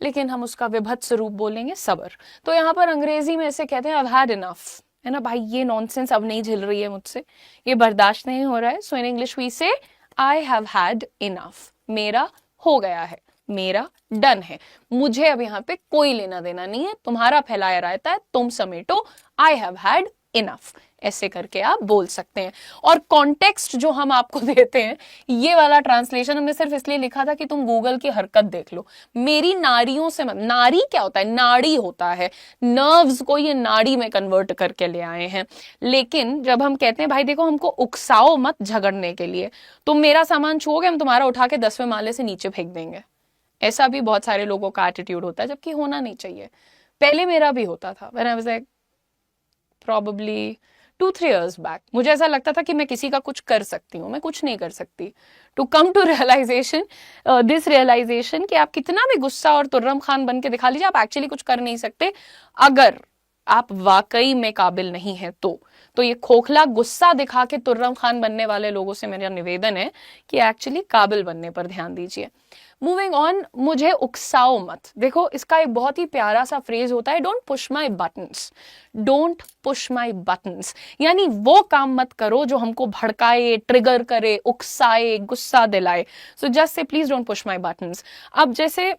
लेकिन हम उसका विभत्स रूप बोलेंगे सब्र। तो यहाँ पर अंग्रेजी में ऐसे कहते हैं I've had enough, है ना भाई, ये नॉनसेंस अब नहीं झेल रही है मुझसे, ये बर्दाश्त नहीं हो रहा है। सो in English we say I have had enough, मेरा हो गया है, मेरा डन है, मुझे अब यहाँ पे कोई लेना देना नहीं है, तुम्हारा फैलाया रहता है तुम समेटो, आई हैव हैड इनफ, ऐसे करके आप बोल सकते हैं। और कॉन्टेक्स्ट जो हम आपको देते हैं, ये वाला ट्रांसलेशन हमने सिर्फ इसलिए लिखा था कि तुम गूगल की हरकत देख लो। मेरी नारियों से नारी क्या होता है? नाड़ी होता है, नर्व्स को ये नाड़ी में कन्वर्ट करके ले आए हैं। लेकिन जब हम कहते हैं भाई देखो हमको उकसाओ मत झगड़ने के लिए, तुम मेरा सामान छुओगे हम तुम्हारा उठा के 10वें माले से नीचे फेंक देंगे, ऐसा भी बहुत सारे लोगों का एटीट्यूड होता है, जबकि होना नहीं चाहिए। पहले मेरा भी होता था, when I was like probably 2-3 years back. मुझे ऐसा लगता था कि मैं किसी का कुछ कर सकती हूँ, मैं कुछ नहीं कर सकती। To come to realization, this realization कि आप कितना भी गुस्सा और तुर्रम खान बन के दिखा लीजिए, आप एक्चुअली कुछ कर नहीं सकते अगर आप वाकई में काबिल नहीं है तो ये खोखला गुस्सा दिखा के तुर्रम खान बनने वाले लोगों से मेरा निवेदन है कि एक्चुअली काबिल बनने पर ध्यान दीजिए। मूविंग ऑन, मुझे उकसाओ मत। देखो इसका एक बहुत ही प्यारा सा फ्रेज होता है, don't push my buttons. Don't push my buttons यानी वो काम मत करो जो हमको भड़काए, ट्रिगर करे, उकसाए, गुस्सा दिलाए। So just say please don't push my buttons. अब जैसे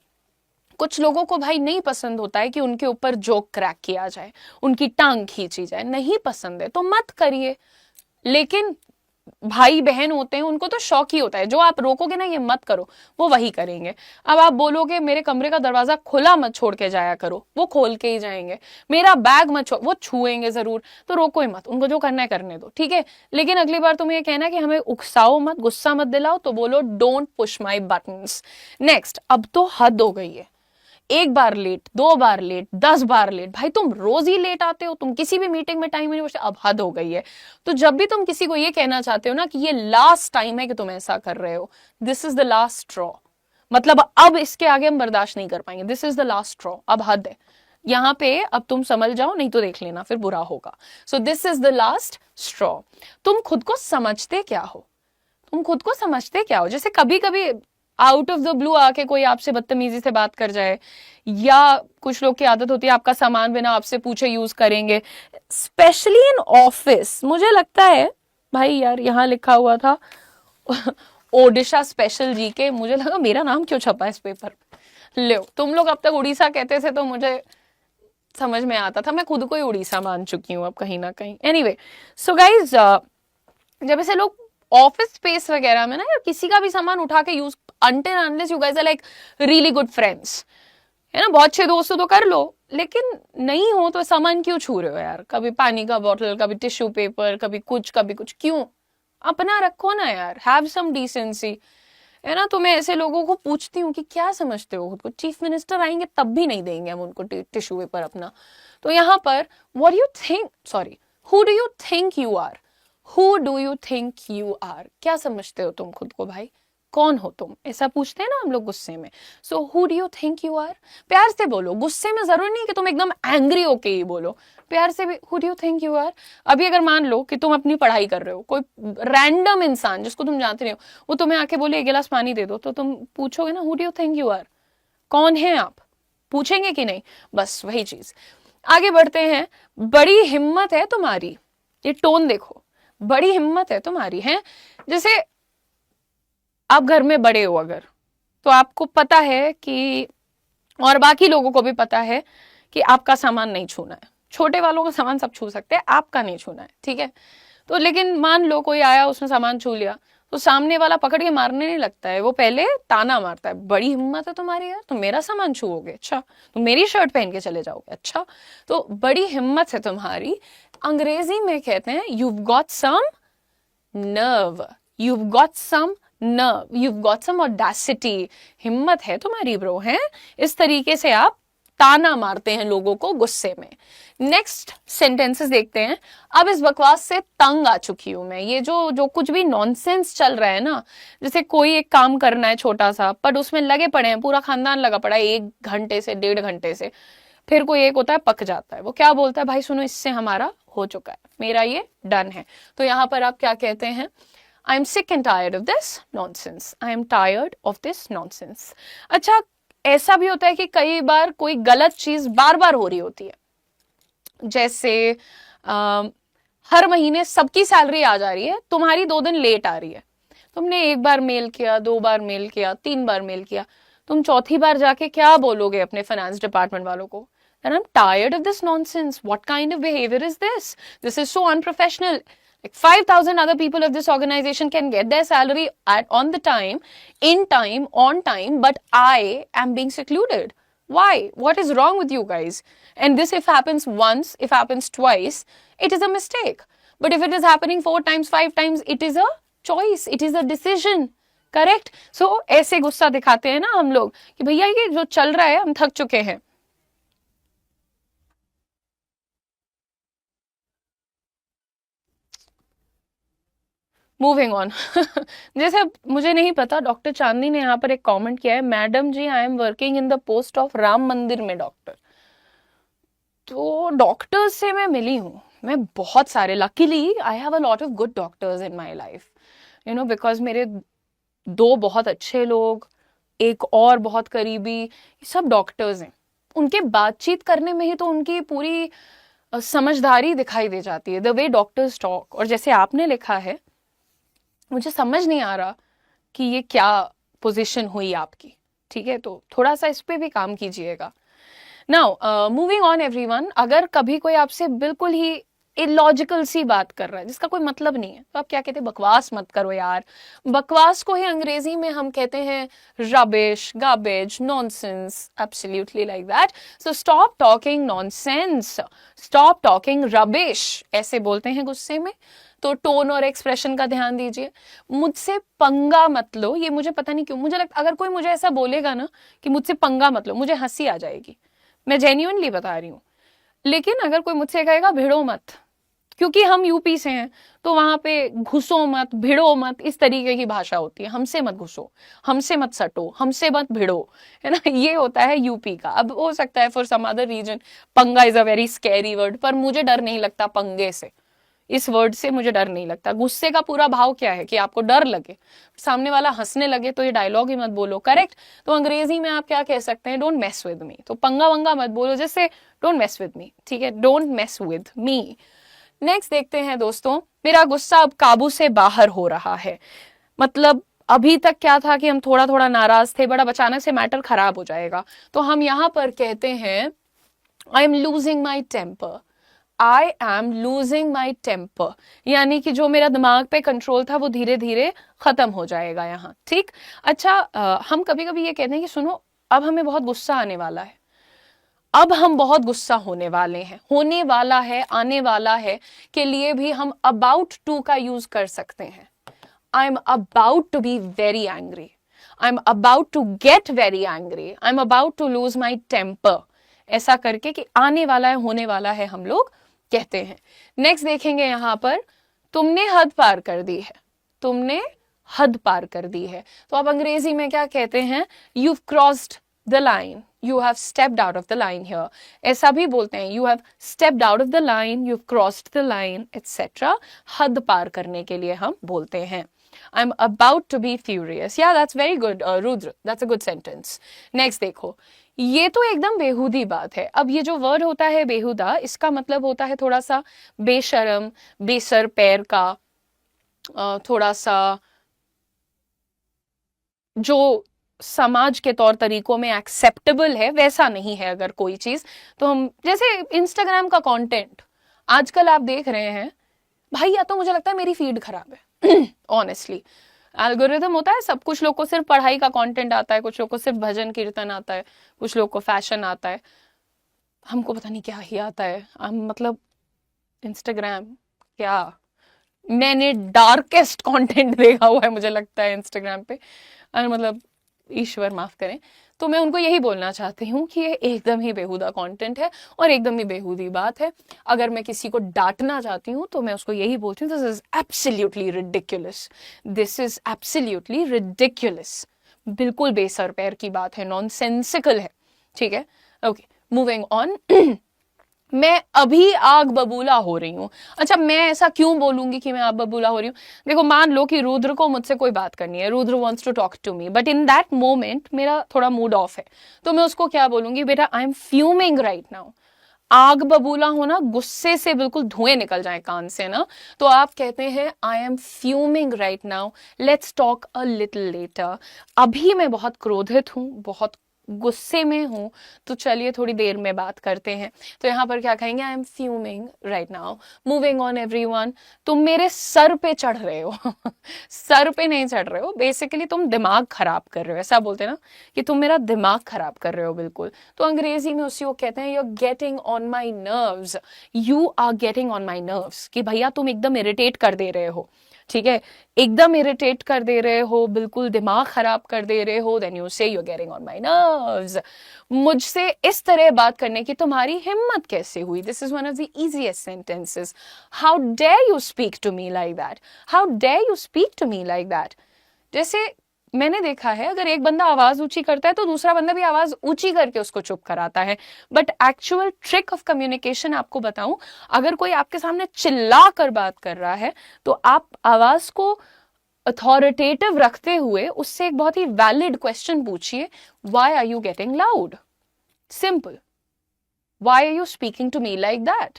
कुछ लोगों को भाई नहीं पसंद होता है कि उनके ऊपर जोक क्रैक किया जाए, उनकी टांग खींची जाए, नहीं पसंद है तो मत करिए। लेकिन भाई बहन होते हैं उनको तो शौक ही होता है, जो आप रोकोगे ना ये मत करो वो वही करेंगे। अब आप बोलोगे मेरे कमरे का दरवाजा खुला मत छोड़ के जाया करो, वो खोल के ही जाएंगे। मेरा बैग मत छोड़, वो छुएंगे जरूर, तो रोको ही मत, उनको जो करना है करने दो, ठीक है। लेकिन अगली बार तुम्हें ये कहना है कि हमें उकसाओ मत, गुस्सा मत दिलाओ, तो बोलो don't push my buttons. Next, अब तो हद हो गई है, 1 बार लेट, 2 बार लेट, 10 बार लेट, भाई तुम रोज ही लेट आते हो, तुम किसी भी मीटिंग में टाइम नहीं बचते, अब हद हो गई है। तो जब भी तुम किसी को ये कहना चाहते हो ना कि ये लास्ट टाइम है कि तुम ऐसा कर रहे हो, this is the last straw, मतलब अब इसके आगे हम बर्दाश्त नहीं कर पाएंगे, this is the last straw, अब हद है यहाँ पे, अब तुम समझ जाओ नहीं तो देख लेना फिर बुरा होगा। So this is the last straw. तुम खुद को समझते क्या हो? तुम खुद को समझते क्या हो? जैसे कभी कभी आउट ऑफ द ब्लू आके कोई आपसे बदतमीजी से बात कर जाए, या कुछ लोग की आदत होती है आपका सामान बिना आपसे पूछे यूज करेंगे, स्पेशली इन ऑफिस। मुझे लगता है भाई यार यहाँ लिखा हुआ था ओडिशा स्पेशल जी के, मुझे लगा मेरा नाम क्यों छपा इस पेपर पे। लो, तुम लोग अब तक उड़ीसा कहते थे तो मुझे समझ में आता था, मैं खुद को ही उड़ीसा मान चुकी हूँ अब कहीं ना कहीं। एनीवे, सो गाइज, जब ऐसे लोग ऑफिस स्पेस वगैरह में ना या किसी का भी सामान उठा के use, until unless you guys are like really good friends, है ना, बहुत अच्छे दोस्त हो तो कर लो, लेकिन नहीं हो तो सामान क्यों छू रहे हो यार? कभी पानी का बोतल, कभी टिश्यू पेपर, कभी कुछ क्यों? अपना रखो ना यार, हैव सम डिसेंसी, है ना। तो मैं ऐसे लोगों को पूछती हूँ कि क्या समझते हो खुद को? चीफ मिनिस्टर आएंगे तब भी नहीं देंगे हम उनको टिश्यू पेपर अपना। तो यहाँ पर what you think, sorry, who do you think you are? Who do you think you are? क्या समझते हो तुम खुद को भाई? कौन हो तुम? ऐसा पूछते हैं ना हम लोग गुस्से में। So who do you think you are? प्यार से बोलो, गुस्से में जरूर नहीं कि तुम एकदम एंग्री होके ही बोलो, प्यार से भी who do you think you are. अभी अगर मान लो कि तुम अपनी पढ़ाई कर रहे हो, कोई रैंडम इंसान जिसको तुम जानते नहीं हो वो तुम्हें आके बोले 1 गिलास पानी दे दो, तो तुम पूछोगे ना who do you think you are? कौन है आप? पूछेंगे कि नहीं? बस वही चीज। आगे बढ़ते हैं। बड़ी हिम्मत है तुम्हारी, ये टोन देखो, बड़ी हिम्मत है तुम्हारी, है जैसे आप घर में बड़े हो अगर, तो आपको पता है कि, और बाकी लोगों को भी पता है कि आपका सामान नहीं छूना है। छोटे वालों का सामान सब छू सकते हैं, आपका नहीं छूना है, ठीक है। तो लेकिन मान लो कोई आया उसने सामान छू लिया, तो सामने वाला पकड़ के मारने नहीं लगता है, वो पहले ताना मारता है, बड़ी हिम्मत है तुम्हारी यार, तुम मेरा सामान छूओगे? अच्छा, तुम मेरी शर्ट पहन के चले जाओगे? अच्छा, तो बड़ी हिम्मत है तुम्हारी। अंग्रेजी में कहते हैं you've got some nerve, you've got some nerve, you've got some audacity, हिम्मत है तुम्हारी ब्रो, है। इस तरीके से आप ताना मारते हैं लोगों को गुस्से में। नेक्स्ट सेंटेंसेस देखते हैं। अब इस बकवास से तंग आ चुकी हूं मैं, ये जो कुछ भी नॉनसेंस चल रहा है ना, जैसे कोई एक काम करना है छोटा सा, पर उसमें लगे पड़े हैं, पूरा खानदान लगा पड़ा है 1 घंटे से 1.5 घंटे से, फिर कोई एक होता है पक जाता है, वो क्या बोलता है, भाई सुनो इससे हमारा हो चुका है, मेरा ये डन है। तो यहाँ पर आप क्या कहते हैं, I am sick and tired of this nonsense, I am tired of this nonsense. अच्छा, ऐसा भी होता है कि कई बार कोई गलत चीज बार बार हो रही होती है, जैसे हर महीने सबकी सैलरी आ जा रही है, तुम्हारी 2 दिन लेट आ रही है, तुमने 1 बार मेल किया, 2 बार मेल किया, 3 बार मेल किया, तुम चौथी बार जाके क्या बोलोगे अपने फाइनेंस डिपार्टमेंट वालों को? and I'm tired of this nonsense. What kind of behavior is this? This is so unprofessional. Like 5,000 other people of this organization can get their salary on the time, in time, on time, but I am being secluded. Why? What is wrong with you guys? And this, if happens once, if happens twice, it is a mistake. But if it is happening 4 times, 5 times, it is a choice, it is a decision. Correct. So ऐसे गुस्सा दिखाते हैं ना हम लोग कि भैया ये जो चल रहा है हम थक चुके हैं. Moving on. जैसे मुझे नहीं पता, डॉक्टर चांदनी ने यहाँ पर एक कमेंट किया है, madam ji I am working in the post of Ram Mandir में डॉक्टर. तो डॉक्टर्स से मैं मिली हूँ, मैं बहुत सारे, luckily I have a lot of good doctors in my life, you know, because मेरे 2 बहुत अच्छे लोग, एक और बहुत करीबी, सब डॉक्टर्स हैं. उनके बातचीत करने में ही तो उनकी पूरी समझदारी दिखाई दे जाती है, द वे डॉक्टर्स टॉक. और जैसे आपने लिखा है, मुझे समझ नहीं आ रहा कि ये क्या पोजीशन हुई आपकी. ठीक है, तो थोड़ा सा इस पे भी काम कीजिएगा. नाउ मूविंग ऑन एवरीवन, अगर कभी कोई आपसे बिल्कुल ही इलॉजिकल सी बात कर रहा है जिसका कोई मतलब नहीं है, तो आप क्या कहते हैं? बकवास मत करो यार. बकवास को ही अंग्रेजी में हम कहते हैं rubbish, garbage, nonsense, absolutely like that. So stop talking nonsense, stop talking rubbish, ऐसे बोलते हैं गुस्से में. तो टोन और एक्सप्रेशन का ध्यान दीजिए. मुझसे पंगा मत लो, ये मुझे पता नहीं क्यों मुझे लगता, अगर कोई मुझे ऐसा बोलेगा ना कि मुझसे पंगा मत लो, मुझे हंसी आ जाएगी. मैं जेन्युइनली बता रही हूँ. लेकिन अगर कोई मुझसे कहेगा भिड़ो मत, क्योंकि हम यूपी से हैं, तो वहां पे घुसो मत, भिड़ो मत, इस तरीके की भाषा होती है. हमसे मत घुसो, हमसे मत सटो, हमसे मत भिड़ो, है ना, ये होता है यूपी का. अब हो सकता है फॉर सम अदर रीजन पंगा is a very scary word, पर मुझे डर नहीं लगता पंगे से. इस वर्ड से मुझे डर नहीं लगता. गुस्से का पूरा भाव क्या है कि आपको डर लगे, सामने वाला हंसने लगे, तो ये डायलॉग ही मत बोलो. करेक्ट. तो अंग्रेजी में आप क्या कह सकते हैं? Don't mess with me. तो पंगा वंगा मत बोलो, जैसे डोंट मेस विद मी. ठीक है, don't mess with me. Next देखते हैं दोस्तों, मेरा गुस्सा अब काबू से बाहर हो रहा है. मतलब अभी तक क्या था कि हम थोड़ा थोड़ा नाराज थे, बट अब अचानक से मैटर खराब हो जाएगा. तो हम यहां पर कहते हैं I am losing my temper. I am losing my temper, यानी कि जो मेरा दिमाग पे कंट्रोल था वो धीरे धीरे खत्म हो जाएगा यहाँ. ठीक. अच्छा, हम कभी कभी ये कहते हैं कि सुनो, अब हमें बहुत गुस्सा आने वाला है, अब हम बहुत गुस्सा होने वाले हैं, होने वाला है, आने वाला है के लिए भी हम अबाउट टू का यूज कर सकते हैं. I am about to be very angry, I am about to get very angry, I am about to lose my temper. ऐसा करके कि आने वाला है, होने वाला है, हम लोग कहते हैं. नेक्स्ट देखेंगे यहां पर, तुमने हद पार कर दी है, तुमने हद पार कर दी है. तो आप अंग्रेजी में क्या कहते हैं? you've crossed the line, you have stepped out of the line here. ऐसा भी बोलते हैं, you have stepped out of the line, you've crossed the line, etc. हद पार करने के लिए हम बोलते हैं. I'm about to be furious. Yeah, that's very good, Rudra. That's a good sentence. Next देखो, ये तो एकदम बेहुदी बात है. अब ये जो वर्ड होता है बेहुदा, इसका मतलब होता है थोड़ा सा बेशरम, बेसर पैर का, थोड़ा सा जो समाज के तौर तरीकों में एक्सेप्टेबल है वैसा नहीं है अगर कोई चीज. तो हम जैसे इंस्टाग्राम का कंटेंट आजकल आप देख रहे हैं भाई, या तो मुझे लगता है मेरी फीड खराब है ऑनेस्टली. एल्गोरिथम होता है, सब कुछ लोग को सिर्फ पढ़ाई का कंटेंट आता है, कुछ लोग को सिर्फ भजन कीर्तन आता है, कुछ लोग को फैशन आता है, हमको पता नहीं क्या ही आता है. मतलब इंस्टाग्राम, क्या मैंने डार्केस्ट कंटेंट देखा हुआ है मुझे लगता है इंस्टाग्राम पे. मतलब ईश्वर माफ करें. तो मैं उनको यही बोलना चाहती हूँ कि ये एकदम ही बेहुदा कंटेंट है और एकदम ही बेहुदी बात है. अगर मैं किसी को डांटना चाहती हूँ तो मैं उसको यही बोलती हूँ, this is absolutely ridiculous, this is absolutely ridiculous. बिल्कुल बेसर पैर की बात है, नॉनसेंसिकल है. ठीक है, ओके, मूविंग ऑन. मैं अभी आग बबूला हो रही हूँ. अच्छा, मैं ऐसा क्यों बोलूंगी कि मैं आग बबूला हो रही हूँ? देखो, मान लो कि रुद्र को मुझसे कोई बात करनी है, Rudra wants to talk to me, but in that moment मेरा थोड़ा मूड ऑफ है, तो मैं उसको क्या बोलूंगी? बेटा, I am fuming right now. आग बबूला होना, गुस्से से बिल्कुल धुएं निकल जाए कान से ना, तो आप कहते हैं I M fuming right now, let's talk a little letter. अभी मैं बहुत क्रोधित हूँ, बहुत गुस्से में हूं तो चलिए थोड़ी देर में बात करते हैं। तो यहाँ पर क्या कहेंगे, I am fuming right now, moving on everyone. तुम मेरे सर पे चढ़ रहे हो सर पे नहीं चढ़ रहे हो, बेसिकली तुम दिमाग खराब कर रहे हो, ऐसा बोलते हैं ना कि तुम मेरा दिमाग खराब कर रहे हो बिल्कुल। तो अंग्रेजी में उसी को कहते हैं, you are getting on my nerves, you are getting on my nerves, कि भैया तुम एकदम इरिटेट कर दे रहे हो, ठीक है, एकदम इरिटेट कर दे रहे हो, बिल्कुल दिमाग खराब कर दे रहे हो, देन यू से you getting on my nerves. मुझसे इस तरह बात करने की तुम्हारी हिम्मत कैसे हुई? This is one of the easiest sentences. How dare you speak to me like that, how dare you speak to me like that. जैसे मैंने देखा है, अगर एक बंदा आवाज ऊंची करता है तो दूसरा बंदा भी आवाज ऊंची करके उसको चुप कराता है। But actual trick of communication आपको बताऊं, अगर कोई आपके सामने चिल्ला कर बात कर रहा है तो आप आवाज को अथॉरिटेटिव रखते हुए उससे एक बहुत ही वैलिड क्वेश्चन पूछिए, why are you getting loud? Simple, why are you speaking to me like that?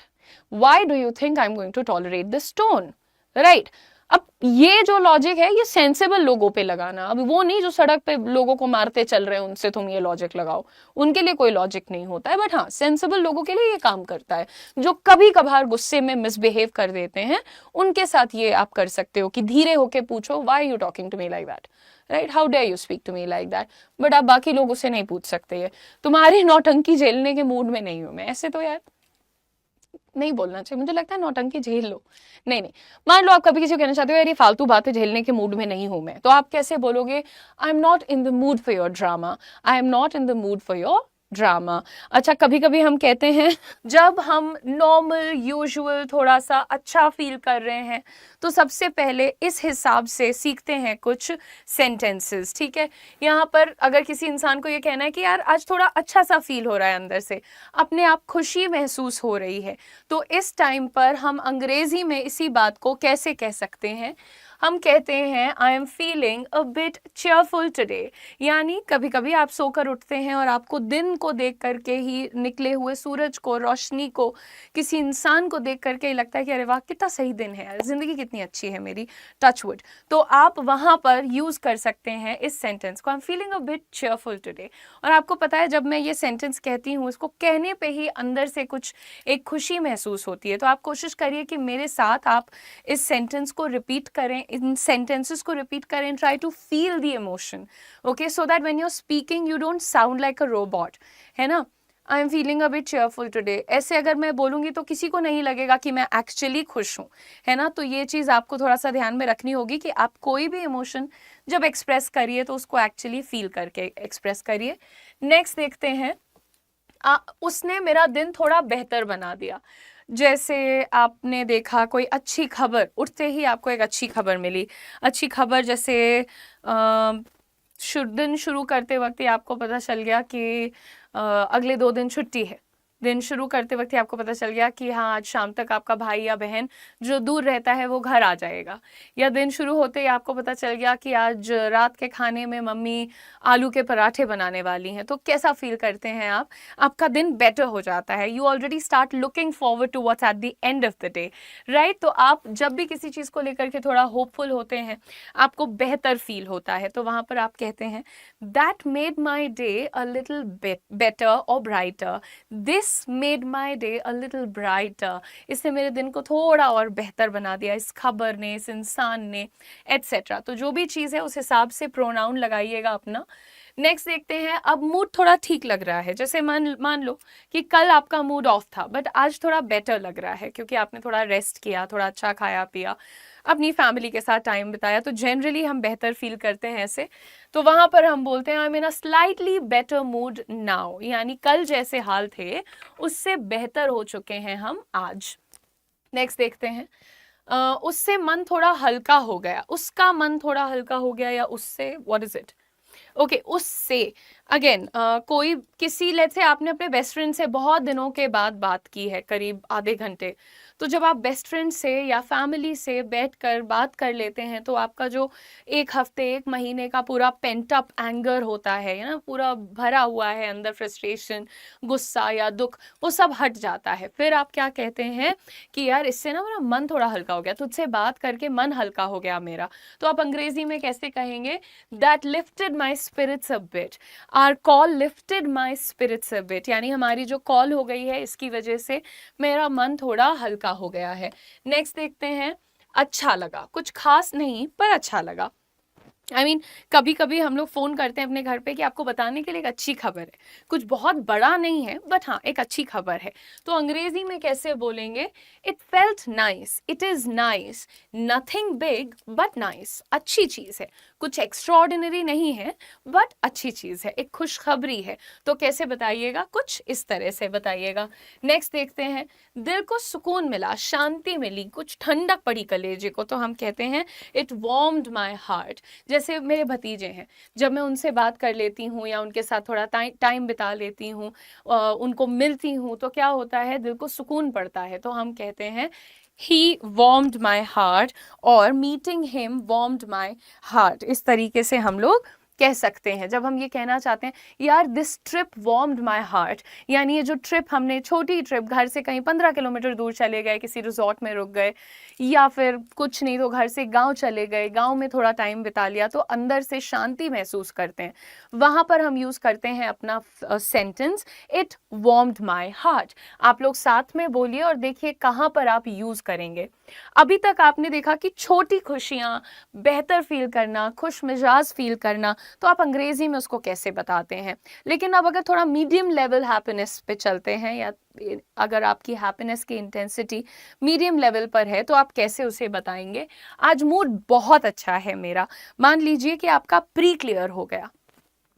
Why do you think I am going to tolerate this tone? Right. अब ये जो लॉजिक है ये सेंसेबल लोगों पे लगाना, अब वो नहीं जो सड़क पे लोगों को मारते चल रहे हैं उनसे तुम ये लॉजिक लगाओ, उनके लिए कोई लॉजिक नहीं होता है। बट हाँ, सेंसेबल लोगों के लिए ये काम करता है। जो कभी कभार गुस्से में मिसबिहेव कर देते हैं उनके साथ ये आप कर सकते हो कि धीरे होके पूछो, why you talking to me like that, right, how dare you speak to me like that. But आप बाकी लोगों से नहीं पूछ सकते, ये तुम्हारी नौटंकी झेलने के मूड में नहीं हूं मैं। ऐसे तो यार नहीं बोलना चाहिए, मुझे लगता है नौटंकी झेल लो। नहीं नहीं, मान लो आप कभी किसी को कहना चाहते हो यार ये फालतू बातें झेलने के मूड में नहीं हूं मैं, तो आप कैसे बोलोगे? आई am not in the mood for your drama, I am not in the mood for your drama. अच्छा, कभी कभी हम कहते हैं जब हम नॉर्मल यूजुअल थोड़ा सा अच्छा फील कर रहे हैं तो सबसे पहले इस हिसाब से सीखते हैं कुछ सेंटेंसेस, ठीक है। यहाँ पर अगर किसी इंसान को ये कहना है कि यार आज थोड़ा अच्छा सा फील हो रहा है, अंदर से अपने आप खुशी महसूस हो रही है, तो इस टाइम पर हम अंग्रेजी में इसी बात को कैसे कह सकते हैं? हम कहते हैं I am feeling a bit cheerful today. यानी कभी कभी आप सोकर उठते हैं और आपको दिन को देख करके ही, निकले हुए सूरज को, रोशनी को, किसी इंसान को देख करके ही लगता है कि अरे वाह कितना सही दिन है यार, जिंदगी कितनी अच्छी है मेरी, टचवुड। तो आप वहां पर यूज कर सकते हैं इस सेंटेंस को, आई am feeling a bit cheerful today. और आपको पता है जब मैं ये सेंटेंस कहती हूँ, इसको कहने पे ही अंदर से कुछ एक खुशी महसूस होती है। तो आप कोशिश करिए कि मेरे साथ आप इस सेंटेंस को रिपीट करें, इन सेंटेंसेस को रिपीट करें, try to feel the emotion, okay, so that when you are speaking you don't sound like a robot, है ना। I am feeling a bit cheerful today, ऐसे अगर मैं बोलूंगी तो किसी को नहीं लगेगा कि मैं एक्चुअली खुश हूं, है ना। तो ये चीज आपको थोड़ा सा ध्यान में रखनी होगी कि आप कोई भी इमोशन जब एक्सप्रेस करिए तो उसको एक्चुअली फील करके एक्सप्रेस करिए। नेक्स्ट देखते हैं, उसने मेरा दिन थोड़ा बेहतर बना दिया। जैसे आपने देखा कोई अच्छी खबर, उठते ही आपको एक अच्छी खबर मिली, अच्छी खबर जैसे दिन शुरू करते वक्त ही आपको पता चल गया कि अगले 2 दिन छुट्टी है। दिन शुरू करते वक्त ही आपको पता चल गया कि हाँ आज शाम तक आपका भाई या बहन जो दूर रहता है वो घर आ जाएगा। या दिन शुरू होते ही आपको पता चल गया कि आज रात के खाने में मम्मी आलू के पराठे बनाने वाली हैं। तो कैसा फील करते हैं आप? आपका दिन बेटर हो जाता है, you already start looking forward to what's at the end of the day, right. तो आप जब भी किसी चीज़ को लेकर के थोड़ा होपफुल होते हैं, आपको बेहतर फील होता है, तो वहाँ पर आप कहते हैं that made my day a little better और brighter, this made my day a little brighter. इसने मेरे दिन को थोड़ा और बेहतर बना दिया, इस खबर ने, इस इंसान ने, एटसेट्रा। तो जो भी चीज़ है उस हिसाब से प्रोनाउन लगाइएगा अपना। नेक्स्ट देखते हैं, अब मूड थोड़ा ठीक लग रहा है। जैसे मान लो कि कल आपका मूड ऑफ था बट आज थोड़ा बेटर लग रहा है क्योंकि आपने थोड़ा रेस्ट किया, थोड़ा अच्छा खाया पिया, अपनी फैमिली के साथ टाइम बिताया, तो जनरली हम बेहतर फील करते हैं ऐसे। तो वहां पर हम बोलते हैं I am in a slightly better mood now, यानी कल जैसे हाल थे उससे बेहतर हो चुके हैं हम आज। नेक्स्ट देखते हैं, उससे मन थोड़ा हल्का हो गया, उसका मन थोड़ा हल्का हो गया, या उससे, व्हाट इज इट? ओके, उससे अगेन कोई किसी, लेट्स से आपने अपने बेस्ट फ्रेंड से बहुत दिनों के बाद बात की है, करीब आधे घंटे। तो जब आप बेस्ट फ्रेंड से या फैमिली से बैठकर बात कर लेते हैं तो आपका जो 1 हफ्ते 1 महीने का पूरा पेंट अप एंगर होता है ना, पूरा भरा हुआ है अंदर फ्रस्ट्रेशन, गुस्सा या दुख, वो सब हट जाता है। फिर आप क्या कहते हैं कि यार इससे ना मेरा मन थोड़ा हल्का हो गया, तुझसे बात करके मन हल्का हो गया मेरा। तो आप अंग्रेजी में कैसे कहेंगे? That lifted my spirits a bit. Or call lifted my spirits a bit, यानी हमारी जो कॉल हो गई है इसकी वजह से मेरा मन थोड़ा हल्का हो गया है। नेक्स्ट देखते हैं, अच्छा लगा, कुछ खास नहीं पर अच्छा लगा। कभी कभी हम लोग फोन करते हैं अपने घर पे कि आपको बताने के लिए एक अच्छी खबर है, कुछ बहुत बड़ा नहीं है बट हाँ एक अच्छी खबर है। तो अंग्रेजी में कैसे बोलेंगे? It felt nice, it is nice, nothing big but nice, अच्छी चीज है, कुछ एक्स्ट्रॉर्डिनरी नहीं है बट अच्छी चीज है, एक खुशखबरी है। तो कैसे बताइएगा? कुछ इस तरह से बताइएगा। नेक्स्ट देखते हैं, दिल को सुकून मिला, शांति मिली, कुछ ठंडक पड़ी कलेजे को, तो हम कहते हैं इट वार्म्ड माई हार्ट। जैसे मेरे भतीजे हैं, जब मैं उनसे बात कर लेती हूँ या उनके साथ थोड़ा टाइम बिता लेती हूँ, उनको मिलती हूँ, तो क्या होता है, दिल को सुकून पड़ता है। तो हम कहते हैं he warmed my heart और meeting him warmed my heart। इस तरीके से हम लोग कह सकते हैं जब हम ये कहना चाहते हैं यार this trip warmed my heart, यानी ये जो ट्रिप हमने, छोटी ट्रिप, घर से कहीं 15 किलोमीटर दूर चले गए, किसी रिजॉर्ट में रुक गए, या फिर कुछ नहीं तो घर से गांव चले गए, गांव में थोड़ा टाइम बिता लिया, तो अंदर से शांति महसूस करते हैं। वहां पर हम यूज करते हैं अपना sentence it warmed my heart. आप लोग साथ में बोलिए और देखिए कहां पर आप यूज करेंगे। अभी तक आपने देखा कि छोटी खुशियां, बेहतर फील करना, खुश मिजाज फील करना, तो आप अंग्रेजी में उसको कैसे बताते हैं। लेकिन अब अगर थोड़ा मीडियम लेवल हैप्पीनेस पे चलते हैं, या अगर आपकी हैप्पीनेस की इंटेंसिटी मीडियम लेवल पर है, तो आप कैसे उसे बताएंगे? आज मूड बहुत अच्छा है मेरा। मान लीजिए कि आपका प्री क्लियर हो गया,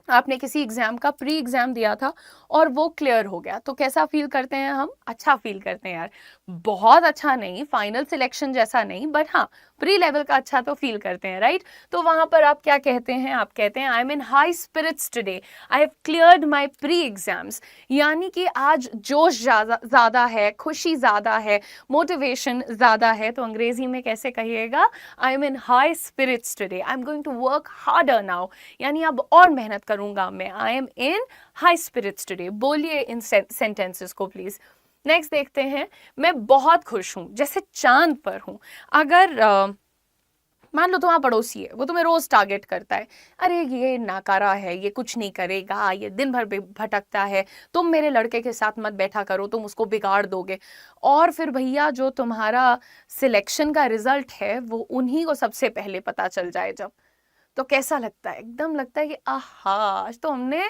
आपने किसी एग्जाम का प्री एग्जाम दिया था और वो क्लियर हो गया, तो कैसा फील करते हैं हम? अच्छा फील करते हैं यार, बहुत अच्छा नहीं, फाइनल सिलेक्शन जैसा नहीं, बट हाँ प्री लेवल का अच्छा तो फील करते हैं, राइट? तो वहां पर आप क्या कहते हैं? आप कहते हैं I am in high spirits today, I have cleared my pre exams, यानी कि आज जोश ज्यादा है, खुशी ज्यादा है, मोटिवेशन ज्यादा है। तो अंग्रेजी में कैसे कहिएगा? I am in high spirits today, I am going to work harder now, यानी अब और मेहनत करूंगा मैं। I am in high spirits today. बोलिए इन सेंटेंसेस को प्लीज। नेक्स्ट देखते हैं, मैं बहुत खुश हूं, जैसे चांद पर हूं। अगर मान लो तुम्हारा पड़ोसी है, वो तुम्हें रोज टारगेट करता है, अरे ये नाकारा है, ये कुछ नहीं करेगा, ये दिन भर भटकता है, तुम मेरे लड़के के साथ मत बैठा करो, तुम उसको बिगाड़ दोगे। और फिर भैया जो तुम्हारा सिलेक्शन का रिजल्ट है वो उन्हीं को सबसे पहले पता चल जाए जब, तो कैसा लगता है? एकदम लगता है कि आहा, आज तो हमने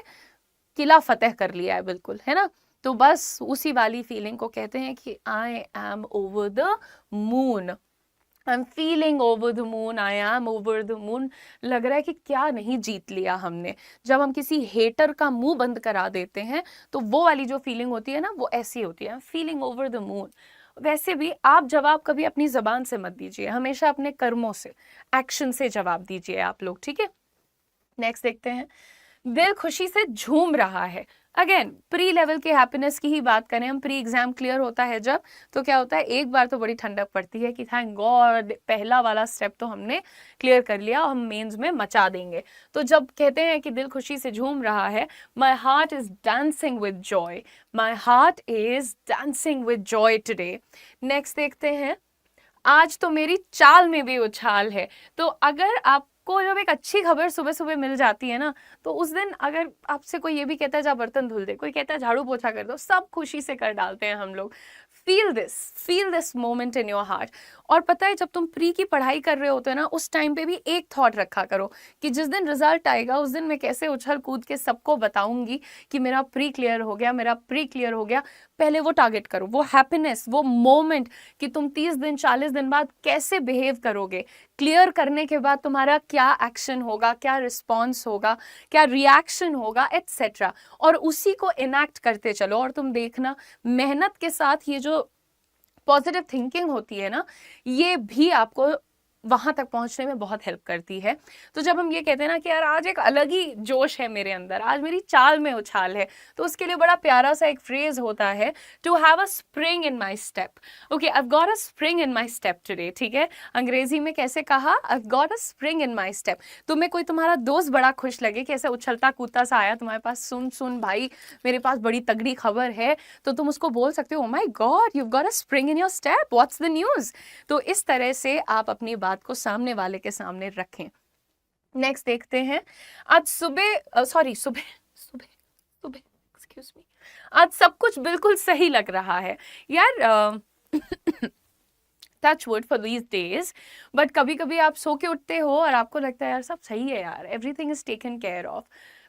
किला फतेह कर लिया है, बिल्कुल, है ना? तो बस उसी वाली फीलिंग को कहते हैं कि I am over the moon, I am feeling over the moon, I am over the moon. लग रहा है कि क्या नहीं जीत लिया हमने। जब हम किसी हेटर का मुंह बंद करा देते हैं तो वो वाली जो फीलिंग होती है ना, वो ऐसी होती है, फीलिंग ओवर द मून। वैसे भी आप जवाब कभी अपनी जबान से मत दीजिए, हमेशा अपने कर्मों से, एक्शन से जवाब दीजिए आप लोग, ठीक है? नेक्स्ट देखते हैं, दिल खुशी से झूम रहा है। अगेन प्री लेवल के हैप्पीनेस की ही बात करें हम, प्री एग्जाम क्लियर होता है जब, तो क्या होता है, एक बार तो बड़ी ठंडक पड़ती है कि थैंक गॉड पहला वाला स्टेप तो हमने क्लियर कर लिया, हम मेंस में मचा देंगे। तो जब कहते हैं कि दिल खुशी से झूम रहा है, my heart is dancing with Joy, my heart is dancing with Joy today. Next देखते हैं, आज तो मेरी चाल में भी उछाल है। तो अगर आपको जब एक अच्छी खबर सुबह सुबह मिल जाती है ना, तो उस दिन अगर आपसे कोई ये भी कहता है जा बर्तन धुल दे, कोई कहता है झाड़ू पोछा कर दो, सब खुशी से कर डालते हैं हम लोग। Feel this moment in your heart. और पता है, जब तुम प्री की पढ़ाई कर रहे होते हो ना, उस टाइम पे भी एक थॉट रखा करो कि जिस दिन रिजल्ट आएगा उस दिन मैं कैसे उछल कूद के सबको बताऊंगी कि मेरा प्री क्लियर हो गया, मेरा प्री क्लियर हो गया। पहले वो टारगेट करो, वो हैप्पीनेस, वो मोमेंट कि तुम 30 दिन 40 दिन बाद कैसे बिहेव करोगे, क्लियर करने के बाद तुम्हारा क्या एक्शन होगा, क्या रिस्पॉन्स होगा, क्या रिएक्शन होगा, एटसेट्रा। और उसी को इनैक्ट करते चलो, और तुम देखना मेहनत के साथ ये जो पॉजिटिव थिंकिंग होती है ना, ये भी आपको वहां तक पहुंचने में बहुत हेल्प करती है। तो जब हम ये कहते हैं ना कि यार आज एक अलग ही जोश है मेरे अंदर, आज मेरी चाल में उछाल है, तो उसके लिए बड़ा प्यारा सा एक फ्रेज होता है, to have a spring in my step. Okay, I got a spring in my step today, ठीक है? अंग्रेजी में कैसे कहा? I got a spring in my step. तुम्हें कोई तुम्हारा दोस्त बड़ा खुश लगे कि ऐसे उछलता कूदता सा आया तुम्हारे पास, सुन सुन भाई मेरे पास बड़ी तगड़ी खबर है, तो तुम उसको बोल सकते हो, my god you got a spring in your step, what's the news. तो इस तरह से आप अपनी बात को सामने वाले के सामने रखें। नेक्स्ट देखते हैं, आज सुबह एक्सक्यूज मी, आज सब कुछ बिल्कुल सही लग रहा है यार। Touch wood for these days, but कभी कभी आप सो के उठते हो और आपको लगता है यार सब सही है यार, everything is taken care of.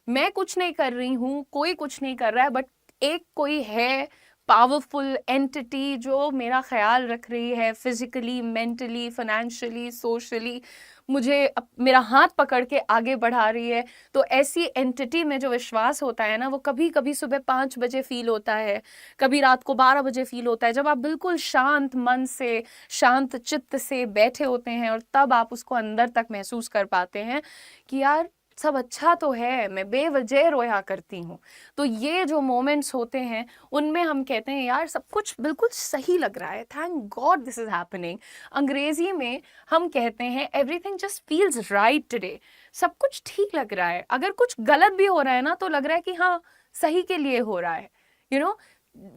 मैं कुछ नहीं कर रही हूँ, कोई कुछ नहीं कर रहा है, बट एक कोई है पावरफुल एंटिटी जो मेरा ख्याल रख रही है, फिजिकली, मेंटली, फाइनेंशियली, सोशली, मुझे मेरा हाथ पकड़ के आगे बढ़ा रही है। तो ऐसी एंटिटी में जो विश्वास होता है ना, वो कभी कभी सुबह 5 बजे फील होता है, कभी रात को 12 बजे फील होता है, जब आप बिल्कुल शांत मन से, शांत चित्त से बैठे होते हैं, और तब आप उसको अंदर तक महसूस कर पाते हैं कि यार सब अच्छा तो है, मैं बेवजह रोया करती हूँ। तो ये जो मोमेंट्स होते हैं, उनमें हम कहते हैं यार सब कुछ बिल्कुल सही लग रहा है, thank God this is happening. अंग्रेजी में हम कहते हैं everything just feels right today, सब कुछ ठीक लग रहा है। अगर कुछ गलत भी हो रहा है ना, तो लग रहा है कि हाँ सही के लिए हो रहा है। You know,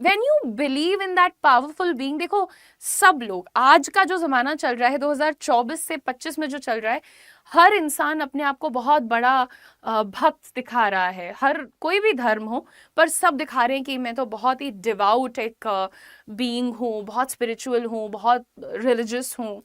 when you believe in that powerful being, देखो सब लोग, आज का जो जमाना चल रहा है 2024 से 25 में जो चल रहा है, हर इंसान अपने आप को बहुत बड़ा भक्त दिखा रहा है, हर कोई भी धर्म हो, पर सब दिखा रहे हैं कि मैं तो बहुत ही डिवाउट एक बीइंग हूँ, बहुत स्पिरिचुअल हूँ, बहुत रिलीजियस हूँ।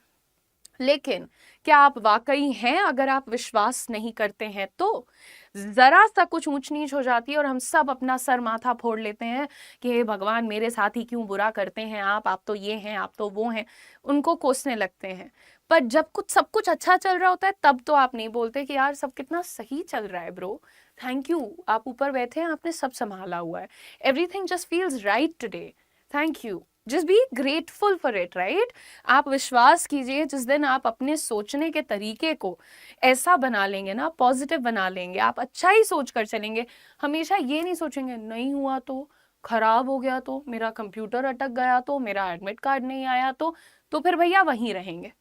लेकिन क्या आप वाकई हैं? अगर आप विश्वास नहीं करते हैं तो जरा सा कुछ ऊंच नीच हो जाती है और हम सब अपना सर माथा फोड़ लेते हैं कि हे भगवान मेरे साथ ही क्यों बुरा करते हैं आप तो ये हैं, आप तो वो हैं, उनको कोसने लगते हैं। पर जब कुछ सब कुछ अच्छा चल रहा होता है, तब तो आप नहीं बोलते कि यार सब कितना सही चल रहा है ब्रो, थैंक यू, आप ऊपर बैठे हैं, आपने सब संभाला हुआ है, everything just feels right today, thank you, just be grateful for it, right. आप विश्वास कीजिए, जिस दिन आप अपने सोचने के तरीके को ऐसा बना लेंगे ना, पॉजिटिव बना लेंगे, आप अच्छा ही सोच कर चलेंगे, हमेशा ये नहीं सोचेंगे नहीं हुआ तो, खराब हो गया तो, मेरा कंप्यूटर अटक गया तो, मेरा एडमिट कार्ड नहीं आया तो फिर भैया वहीं रहेंगे,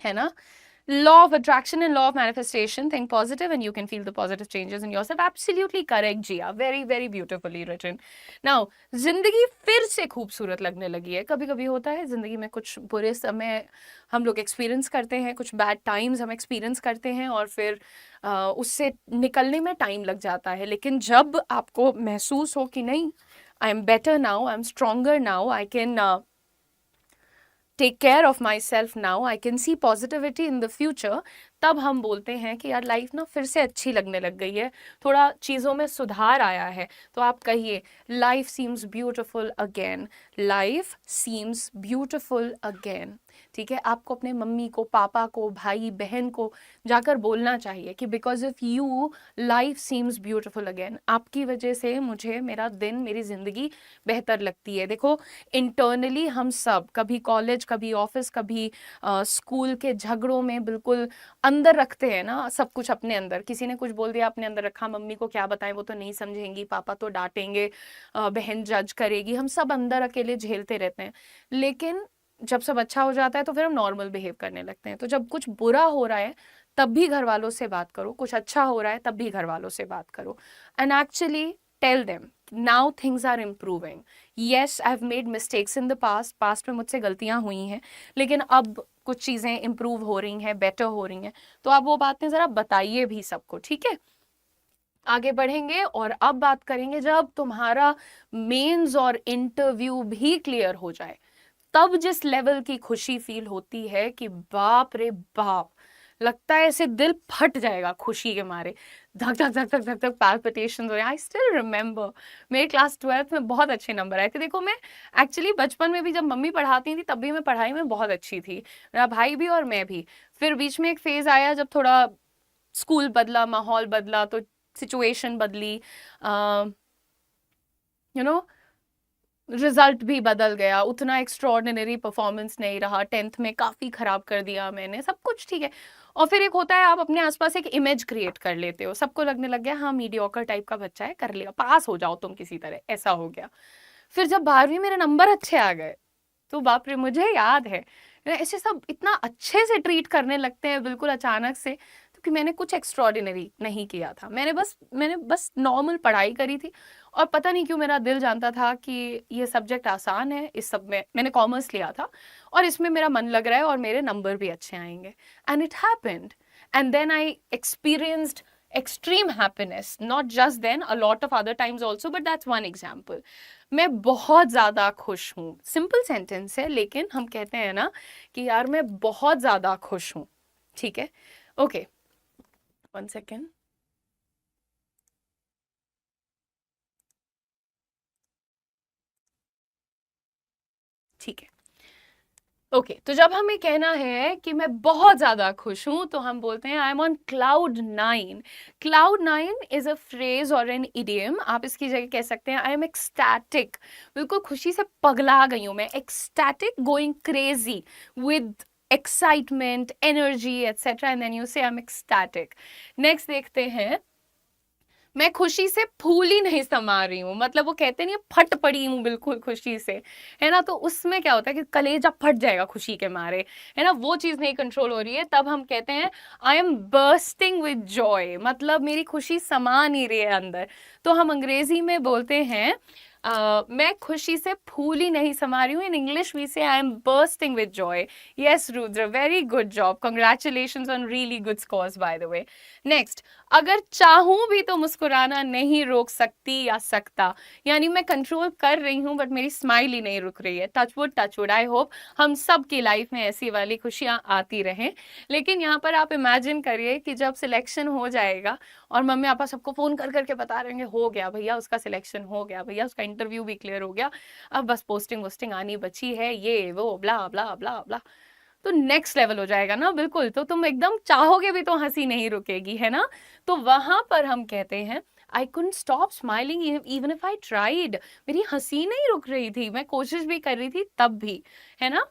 है ना। Law of attraction and law of manifestation, think positive and you can feel the positive changes in yourself. Absolutely correct Jiya, very very beautifully written. Now जिंदगी फिर से खूबसूरत लगने लगी है। कभी कभी होता है जिंदगी में कुछ बुरे समय हम लोग एक्सपीरियंस करते हैं, कुछ बैड टाइम्स हम एक्सपीरियंस करते हैं, और फिर उससे निकलने में टाइम लग जाता है। लेकिन जब आपको महसूस हो कि नहीं, I am better now, I am stronger now, I can take care of myself now, I can see positivity in the future, तब हम बोलते हैं कि यार लाइफ ना फिर से अच्छी लगने लग गई है, थोड़ा चीज़ों में सुधार आया है। तो आप कहिए life seems beautiful again, life seems beautiful again. ठीक है, आपको अपने मम्मी को, पापा को, भाई बहन को जाकर बोलना चाहिए कि because of you life seems beautiful again, आपकी वजह से मुझे मेरा दिन, मेरी ज़िंदगी बेहतर लगती है। देखो इंटरनली हम सब कभी कॉलेज, कभी ऑफिस, कभी स्कूल के झगड़ों में बिल्कुल अंदर रखते हैं ना सब कुछ अपने अंदर, किसी ने कुछ बोल दिया अपने अंदर रखा, मम्मी को क्या बताएं, वो तो नहीं समझेंगी, पापा तो डांटेंगे, बहन जज करेगी, हम सब अंदर अकेले झेलते रहते हैं। लेकिन जब सब अच्छा हो जाता है तो फिर हम नॉर्मल बिहेव करने लगते हैं। तो जब कुछ बुरा हो रहा है तब भी घर वालों से बात करो, कुछ अच्छा हो रहा है तब भी घर वालों से बात करो, and actually tell them now things are improving, yes I have made mistakes in the past में मुझसे गलतियां हुई हैं, लेकिन अब कुछ चीज़ें इम्प्रूव हो रही हैं, बेटर हो रही हैं। तो आप वो बातें ज़रा बताइए भी सबको, ठीक है। आगे बढ़ेंगे और अब बात करेंगे जब तुम्हारा मेंस और इंटरव्यू भी क्लियर हो जाए, तब जिस लेवल की खुशी फील होती है कि बाप रे बाप, लगता है ऐसे दिल फट जाएगा खुशी के मारे, धक धक धक धक धक धक पैल्पिटेशंस हो रहे हैं। आई स्टिल रिमेम्बर मेरे क्लास 12th में बहुत अच्छे नंबर आए थे। देखो मैं एक्चुअली बचपन में भी जब मम्मी पढ़ाती थी तब भी मैं पढ़ाई में बहुत अच्छी थी, मेरा भाई भी और मैं भी। फिर बीच में एक फेज आया जब थोड़ा स्कूल बदला, माहौल बदला, तो सिचुएशन बदली, यू नो रिजल्ट भी बदल गया, उतना एक्स्ट्रॉर्डिनरी परफॉर्मेंस नहीं रहा, 10th में काफ़ी ख़राब कर दिया मैंने, सब कुछ ठीक है। और फिर एक होता है आप अपने आसपास एक इमेज क्रिएट कर लेते हो, सबको लगने लग गया हाँ मीडियोकर टाइप का बच्चा है, कर लिया, पास हो जाओ तुम किसी तरह, ऐसा हो गया। फिर जब 12वीं मेरे नंबर अच्छे आ गए तो बाप रे, मुझे याद है ऐसे सब इतना अच्छे से ट्रीट करने लगते हैं बिल्कुल अचानक से, क्योंकि मैंने कुछ एक्स्ट्रॉर्डिनरी नहीं किया था, मैंने बस नॉर्मल पढ़ाई करी थी। और पता नहीं क्यों मेरा दिल जानता था कि ये सब्जेक्ट आसान है, इस सब में मैंने कॉमर्स लिया था और इसमें मेरा मन लग रहा है और मेरे नंबर भी अच्छे आएंगे, and it happened. And then I experienced extreme happiness, not just then, a lot of other times also, but that's one example. मैं बहुत ज्यादा खुश हूँ, सिंपल सेंटेंस है, लेकिन हम कहते हैं ना कि यार मैं बहुत ज्यादा खुश हूँ, ठीक है? Okay, 1 second. ठीक है, ओके तो जब हमें कहना है कि मैं बहुत ज्यादा खुश हूं तो हम बोलते हैं I M on cloud 9। Cloud 9 is a phrase और एन इडियम। आप इसकी जगह कह सकते हैं आई एम एक्सटैटिक, बिल्कुल खुशी से पगला गई हूं मैं, ecstatic, going crazy with excitement, energy etcetera, and then you say I M ecstatic. Next देखते हैं, मैं खुशी से फूल ही नहीं समा रही हूँ, मतलब वो कहते नहीं फट पड़ी हूँ बिल्कुल खुशी से, है ना? तो उसमें क्या होता है कि कलेजा फट जाएगा खुशी के मारे, है ना? वो चीज नहीं कंट्रोल हो रही है, तब हम कहते हैं I M bursting with Joy, मतलब मेरी खुशी समा नहीं रही है अंदर। तो हम अंग्रेजी में बोलते हैं मैं खुशी से फूल ही नहीं समा रही हूँ। In English we say I M bursting with Joy. Yes Rudra, very good job, congratulations on really good scores bye the way. Next, अगर चाहूं भी तो मुस्कुराना नहीं रोक सकती या सकता, यानी मैं कंट्रोल कर रही हूं बट मेरी स्माइल ही नहीं रुक रही है। टच वुड, आई होप हम सब की लाइफ में ऐसी वाली खुशियां आती रहें। लेकिन यहाँ पर आप इमेजिन करिए कि जब सिलेक्शन हो जाएगा और मम्मी पापा सबको फोन कर करके बता रहे हैं हो गया भैया उसका सिलेक्शन, हो गया भैया उसका इंटरव्यू भी क्लियर हो गया, अब बस पोस्टिंग वोस्टिंग आनी बची है, ये वो ब्ला ब्ला ब्ला ब्ला, तो नेक्स्ट लेवल हो जाएगा ना बिल्कुल। तो तुम एकदम चाहोगे भी तो हंसी नहीं रुकेगी, है ना? तो वहां पर हम कहते हैं I couldn't stop smiling even if I tried, मेरी हंसी नहीं रुक रही थी, मैं कोशिश भी कर रही थी तब भी, है ना?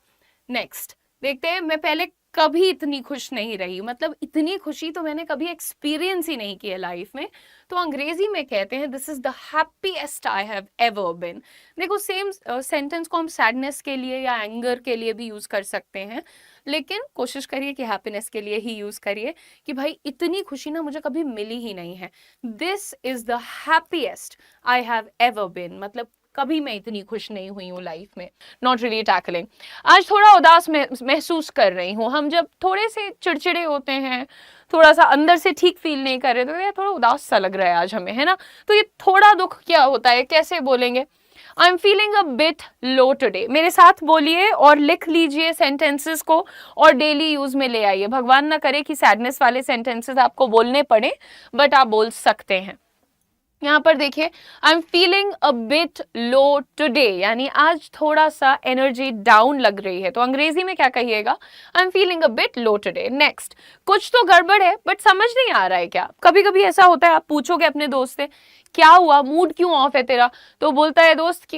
नेक्स्ट देखते हैं, मैं पहले कभी इतनी खुश नहीं रही, मतलब इतनी खुशी तो मैंने कभी एक्सपीरियंस ही नहीं की है लाइफ में। तो अंग्रेजी में कहते हैं this is the happiest I have ever been. देखो सेम सेंटेंस को हम सैडनेस के लिए या एंगर के लिए भी यूज कर सकते हैं, लेकिन कोशिश करिए कि हैप्पीनेस के लिए ही यूज करिए कि भाई इतनी खुशी ना मुझे कभी मिली ही नहीं है। This is the happiest I have ever been, मतलब कभी मैं इतनी खुश नहीं हुई हूँ लाइफ में। नॉट रियली टैकलिंग, आज थोड़ा उदास महसूस कर रही हूँ। हम जब थोड़े से चिड़चिड़े होते हैं, थोड़ा सा अंदर से ठीक फील नहीं कर रहे, तो ये थोड़ा उदास सा लग रहा है आज हमें, है ना? तो ये थोड़ा दुख क्या होता है, कैसे बोलेंगे? आई am feeling a bit low today. मेरे साथ बोलिए और लिख लीजिए सेंटेंसेस को और डेली यूज में ले आइए। भगवान ना करे कि सैडनेस वाले सेंटेंसेस आपको बोलने पड़े, बट आप बोल सकते हैं। यहाँ पर देखिए, आई am feeling a bit low today, यानी आज थोड़ा सा एनर्जी डाउन लग रही है, तो अंग्रेजी में क्या कहिएगा? I am feeling a bit low today. Next, कुछ तो गड़बड़ है बट समझ नहीं आ रहा है क्या? कभी कभी ऐसा होता है, आप पूछोगे अपने दोस्त से क्या हुआ, मूड क्यों ऑफ है तेरा, तो बोलता है दोस्त कि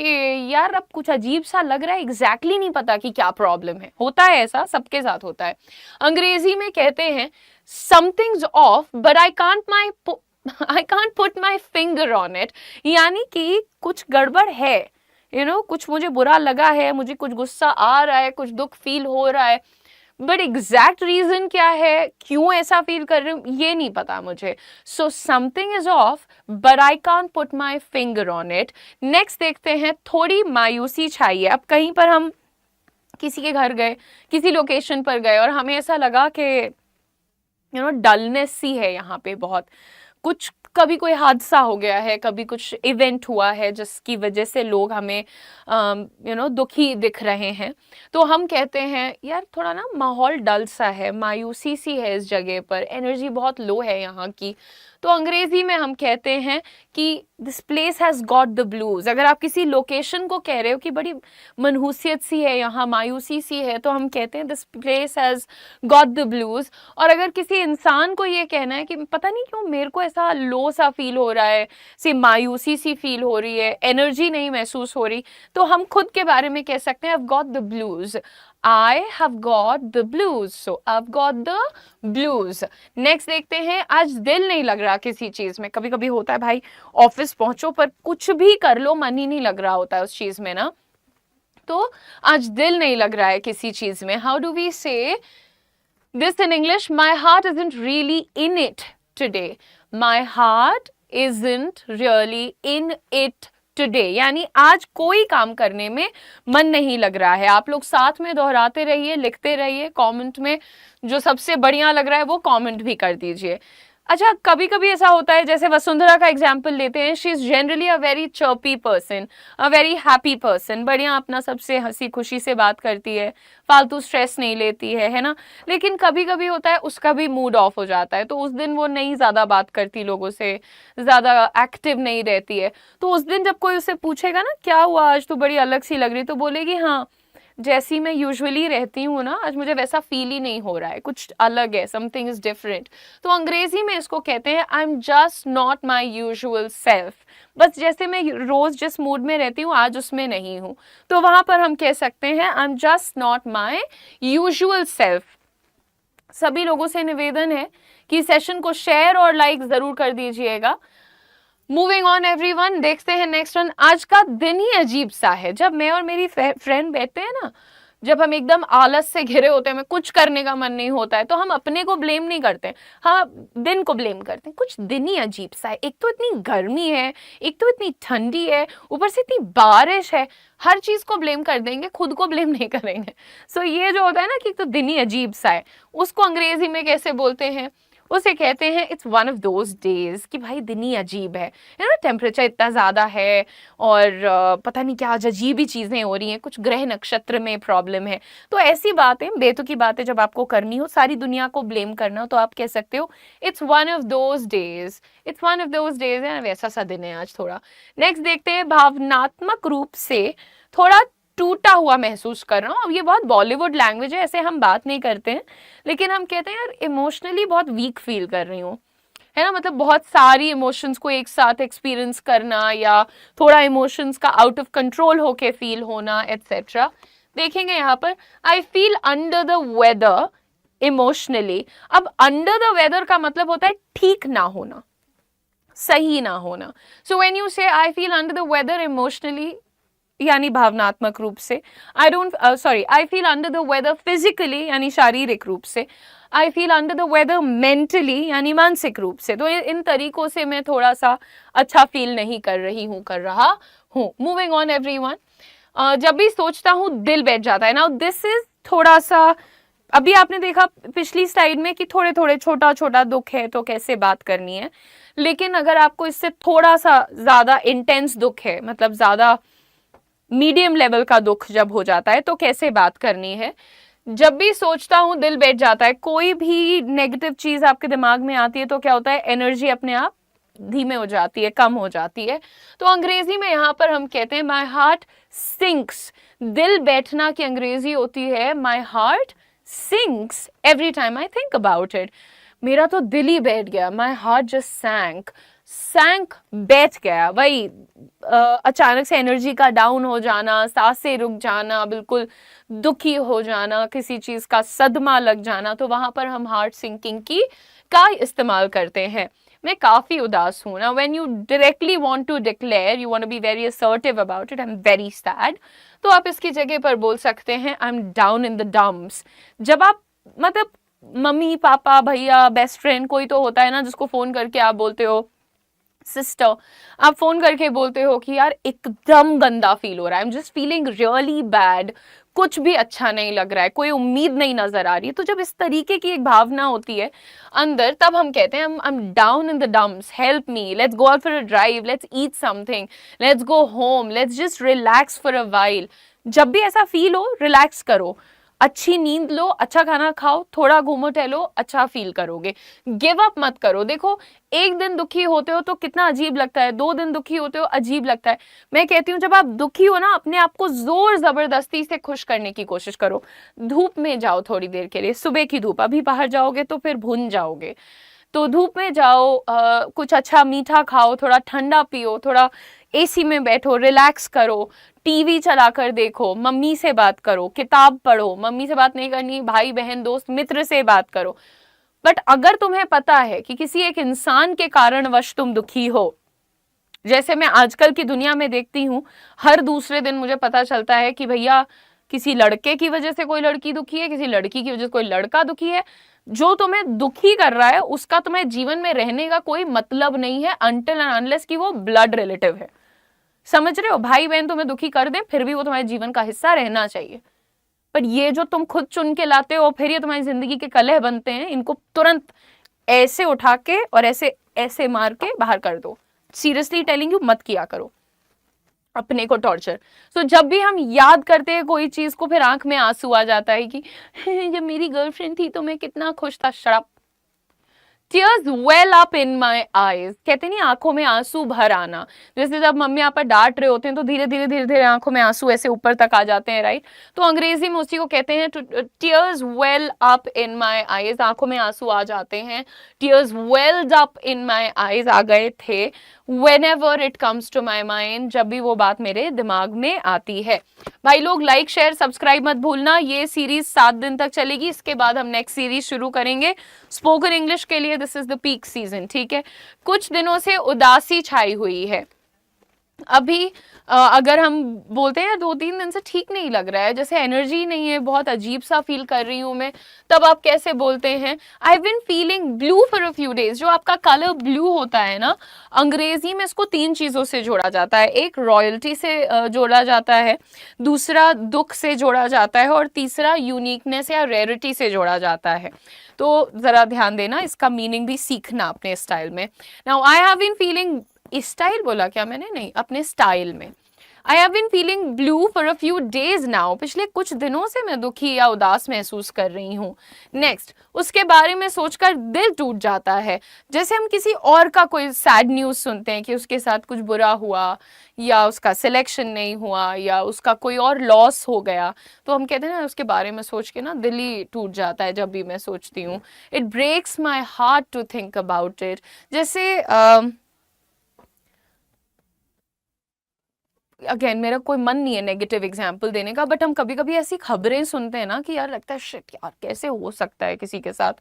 यार अब कुछ अजीब सा लग रहा है, एग्जैक्टली नहीं पता कि क्या प्रॉब्लम है। होता है ऐसा, सबके साथ होता है। अंग्रेजी में कहते हैं something's off but I can't put my finger on it, यानी कि कुछ गड़बड़ है, कुछ मुझे बुरा लगा है, मुझे कुछ गुस्सा आ रहा है, कुछ दुख फील हो रहा है, बट एग्जैक्ट रीजन क्या है, क्यों ऐसा फील कर रही हूँ, ये नहीं पता मुझे। So something is of but I can't put my finger on it. Next देखते हैं, थोड़ी मायूसी छाई है। अब कहीं पर हम किसी के घर गए, किसी लोकेशन पर गए और हमें ऐसा लगा कि डलनेस सी है यहाँ पे बहुत, कुछ कभी कोई हादसा हो गया है, कभी कुछ इवेंट हुआ है जिसकी वजह से लोग हमें दुखी दिख रहे हैं, तो हम कहते हैं यार थोड़ा ना माहौल डल सा है, मायूसी सी है इस जगह पर, एनर्जी बहुत लो है यहाँ की। तो अंग्रेजी में हम कहते हैं कि this place has got the blues. अगर आप किसी लोकेशन को कह रहे हो कि बड़ी मनहूसियत सी है यहाँ, मायूसी सी है, तो हम कहते हैं this place has got the blues. और अगर किसी इंसान को ये कहना है कि पता नहीं क्यों मेरे को ऐसा लो सा फील हो रहा है, सी मायूसी सी फील हो रही है, एनर्जी नहीं महसूस हो रही, तो हम खुद के बारे में कह सकते हैं I've got the blues, I have got the blues, so I've got the blues। Next देखते हैं, आज दिल नहीं लग रहा किसी चीज में। कभी कभी होता है भाई, ऑफिस पहुंचो पर कुछ भी कर लो मन ही नहीं लग रहा होता है उस चीज में ना, तो आज दिल नहीं लग रहा है किसी चीज में। हाउ डू वी से this in English? My heart isn't really in it today, my heart isn't really in it today, यानी आज कोई काम करने में मन नहीं लग रहा है। आप लोग साथ में दोहराते रहिए, लिखते रहिए, कमेंट में जो सबसे बढ़िया लग रहा है वो कमेंट भी कर दीजिए। अच्छा, कभी कभी ऐसा होता है, जैसे वसुंधरा का एग्जाम्पल लेते हैं, she is generally a very chirpy person, a very happy person, बढ़िया अपना सबसे हंसी खुशी से बात करती है, फालतू स्ट्रेस नहीं लेती है ना। लेकिन कभी कभी होता है उसका भी मूड ऑफ हो जाता है, तो उस दिन वो नहीं ज्यादा बात करती लोगों से, ज्यादा एक्टिव नहीं रहती है। तो उस दिन जब कोई उससे पूछेगा ना क्या हुआ आज, तो बड़ी अलग सी लग रही, तो बोलेगी हाँ जैसी मैं यूजुअली रहती हूँ ना, आज मुझे वैसा फील ही नहीं हो रहा है, कुछ अलग है, समथिंग इज डिफरेंट। तो अंग्रेजी में इसको कहते हैं I am just not my usual self, बस जैसे मैं रोज जिस मूड में रहती हूँ आज उसमें नहीं हूँ। तो वहां पर हम कह सकते हैं I am just not my usual self. सभी लोगों से निवेदन है कि सेशन को शेयर और लाइक जरूर कर दीजिएगा। मूविंग ऑन एवरीवन, देखते हैं नेक्स्ट वन। आज का दिन ही अजीब सा है। जब मैं और मेरी फ्रेंड बैठते हैं ना, जब हम एकदम आलस से घिरे होते हैं, हमें कुछ करने का मन नहीं होता है, तो हम अपने को ब्लेम नहीं करते, हाँ दिन को ब्लेम करते हैं। कुछ दिन ही अजीब सा है, एक तो इतनी गर्मी है, एक तो इतनी ठंडी है, ऊपर से इतनी बारिश है, हर चीज को ब्लेम कर देंगे, खुद को ब्लेम नहीं करेंगे। सो ये जो होता है ना कि एक तो दिन ही अजीब सा है, उसको अंग्रेजी में कैसे बोलते हैं? उसे कहते हैं it's one of those days, कि भाई दिन ही अजीब है, टेम्परेचर इतना ज़्यादा है और पता नहीं क्या आज अजीब ही चीज़ें हो रही हैं, कुछ ग्रह नक्षत्र में प्रॉब्लम है। तो ऐसी बातें, बेतुकी बातें जब आपको करनी हो, सारी दुनिया को ब्लेम करना हो, तो आप कह सकते हो it's one of those days, it's one of those days है, वैसा सा दिन है आज थोड़ा। नेक्स्ट देखते हैं, भावनात्मक रूप से थोड़ा टूटा हुआ महसूस कर रहा हूँ। अब ये बहुत बॉलीवुड लैंग्वेज है, ऐसे हम बात नहीं करते हैं, लेकिन हम कहते हैं यार इमोशनली बहुत वीक फील कर रही हूँ, है ना, मतलब बहुत सारी इमोशंस को एक साथ एक्सपीरियंस करना, या थोड़ा इमोशंस का आउट ऑफ कंट्रोल होके फील होना, एटसेट्रा। देखेंगे यहाँ पर, I feel under the weather emotionally. अब अंडर द वेदर का मतलब होता है ठीक ना होना, सही ना होना। सो when you say I feel under the weather emotionally, यानी भावनात्मक रूप से, I feel under the weather physically, यानी शारीरिक रूप से, I feel under the weather mentally, यानी मानसिक रूप से। तो इन तरीकों से मैं थोड़ा सा अच्छा फील नहीं कर रही हूँ, कर रहा हूँ। मूविंग ऑन एवरीवन, जब भी सोचता हूँ दिल बैठ जाता है ना, दिस इज थोड़ा सा, अभी आपने देखा पिछली स्लाइड में कि थोड़े थोड़े छोटा छोटा दुख है तो कैसे बात करनी है, लेकिन अगर आपको इससे थोड़ा सा ज्यादा इंटेंस दुख है, मतलब ज्यादा मीडियम लेवल का दुख जब हो जाता है, तो कैसे बात करनी है? जब भी सोचता हूं दिल बैठ जाता है, कोई भी नेगेटिव चीज आपके दिमाग में आती है, तो क्या होता है, एनर्जी अपने आप धीमे हो जाती है, कम हो जाती है। तो अंग्रेजी में यहां पर हम कहते हैं माई हार्ट सिंक्स। दिल बैठना की अंग्रेजी होती है my heart sinks every time I think about it. मेरा तो दिल ही बैठ गया, माई हार्ट जस्ट सैंक, सैंक बैठ गया, वही अचानक से एनर्जी का डाउन हो जाना, सांसें रुक जाना, बिल्कुल दुखी हो जाना, किसी चीज का सदमा लग जाना, तो वहां पर हम हार्ट सिंकिंग की का इस्तेमाल करते हैं। मैं काफी उदास हूं ना, when you directly want to declare, you want to be very assertive about it, I am very sad, तो आप इसकी जगह पर बोल सकते हैं I am down in the dumps. जब आप, मतलब मम्मी पापा भैया बेस्ट फ्रेंड कोई तो होता है ना जिसको फोन करके आप बोलते हो, सिस्टर, आप फोन करके बोलते हो कि यार एकदम गंदा फील हो रहा है, I am just feeling really bad, कुछ भी अच्छा नहीं लग रहा है, कोई उम्मीद नहीं नजर आ रही है। तो जब इस तरीके की एक भावना होती है अंदर, तब हम कहते हैं I am down in the dumps, help me, let's go out for a drive, let's eat something, let's go home, let's just relax for a while. जब भी ऐसा फील हो, रिलैक्स करो, अच्छी नींद लो, अच्छा खाना खाओ, थोड़ा घूमो टहलो, अच्छा फील करोगे। गिव अप मत करो। देखो, एक दिन दुखी होते हो तो कितना अजीब लगता है, 2 दिन दुखी होते हो अजीब लगता है। मैं कहती हूँ जब आप दुखी हो ना, अपने आप को जोर जबरदस्ती से खुश करने की कोशिश करो। धूप में जाओ थोड़ी देर के लिए, सुबह की धूप, अभी बाहर जाओगे तो फिर भुन जाओगे, तो धूप में जाओ, कुछ अच्छा मीठा खाओ, थोड़ा ठंडा पियो, थोड़ा एसी में बैठो, रिलैक्स करो, टीवी चलाकर देखो, मम्मी से बात करो, किताब पढ़ो, मम्मी से बात नहीं करनी, भाई बहन दोस्त मित्र से बात करो। बट अगर तुम्हें पता है कि किसी एक इंसान के कारणवश तुम दुखी हो, जैसे मैं आजकल की दुनिया में देखती हूँ, हर दूसरे दिन मुझे पता चलता है कि भैया किसी लड़के की वजह से कोई लड़की दुखी है, किसी लड़की की वजह से कोई लड़का दुखी है। जो तुम्हें दुखी कर रहा है उसका तुम्हें जीवन में रहने का कोई मतलब नहीं है, अनटिल एंड अनलेस कि वो ब्लड रिलेटिव है। समझ रहे हो? भाई बहन तुम्हें दुखी कर दे, फिर भी वो तुम्हारे जीवन का हिस्सा रहना चाहिए। पर ये जो तुम खुद चुन के लाते हो, फिर ये तुम्हारी जिंदगी के कलह बनते हैं, इनको तुरंत ऐसे उठा के और ऐसे ऐसे मार के बाहर कर दो। सीरियसली टेलिंग यू, मत किया करो अपने को टॉर्चर। तो जब भी हम याद करते हैं कोई चीज को, फिर आंख में आंसू आ जाता है कि जब मेरी गर्लफ्रेंड थी तो मैं कितना खुश था। शराब। Tears well up in my eyes, कहते नहीं आंखों में आंसू भर आना। जैसे जब मम्मी पापा डांट रहे होते हैं तो धीरे धीरे धीरे धीरे आंखों में आंसू ऐसे ऊपर तक आ जाते हैं, राइट। तो अंग्रेजी में उसी को कहते हैं tears well up in my eyes, आंखों में आंसू आ जाते हैं। Tears welled up in my eyes, आ गए थे। whenever it comes to my mind, जब भी वो बात मेरे दिमाग में आती है। भाई लोग लाइक शेयर सब्सक्राइब मत भूलना। ये सीरीज 7 दिन तक चलेगी, इसके बाद हम नेक्स्ट सीरीज शुरू करेंगे स्पोकन इंग्लिश के लिए। This is the peak season, ठीक है। कुछ दिनों से उदासी छाई हुई है। अभी अगर हम बोलते हैं 2-3 दिन से ठीक नहीं लग रहा है, जैसे एनर्जी नहीं है, बहुत अजीब सा फील कर रही हूं मैं, तब आप कैसे बोलते हैं I been feeling blue for a few days. जो आपका कलर ब्लू होता है ना, अंग्रेजी में इसको 3 चीजों से जोड़ा जाता है। एक रॉयल्टी से जोड़ा जाता है, दूसरा दुख से जोड़ा जाता है, और तीसरा यूनिकनेस या रेयरिटी से जोड़ा जाता है। तो जरा ध्यान देना, इसका मीनिंग भी सीखना अपने स्टाइल में। Now I have been feeling, style बोला क्या मैंने, नहीं, अपने स्टाइल में। I have been feeling blue for a few days now, पिछले कुछ दिनों से मैं दुखी या उदास महसूस कर रही हूँ। नेक्स्ट, उसके बारे में सोचकर दिल टूट जाता है। जैसे हम किसी और का कोई सैड न्यूज सुनते हैं कि उसके साथ कुछ बुरा हुआ, या उसका सिलेक्शन नहीं हुआ, या उसका कोई और लॉस हो गया, तो हम कहते हैं ना उसके बारे में सोच के ना दिल ही टूट जाता है। जब भी मैं सोचती हूँ, it breaks my heart to think about it. जैसे अगेन मेरा कोई मन नहीं है नेगेटिव एग्जाम्पल देने का, बट हम कभी कभी ऐसी खबरें सुनते हैं ना कि यार लगता है शिट यार कैसे हो सकता है किसी के साथ,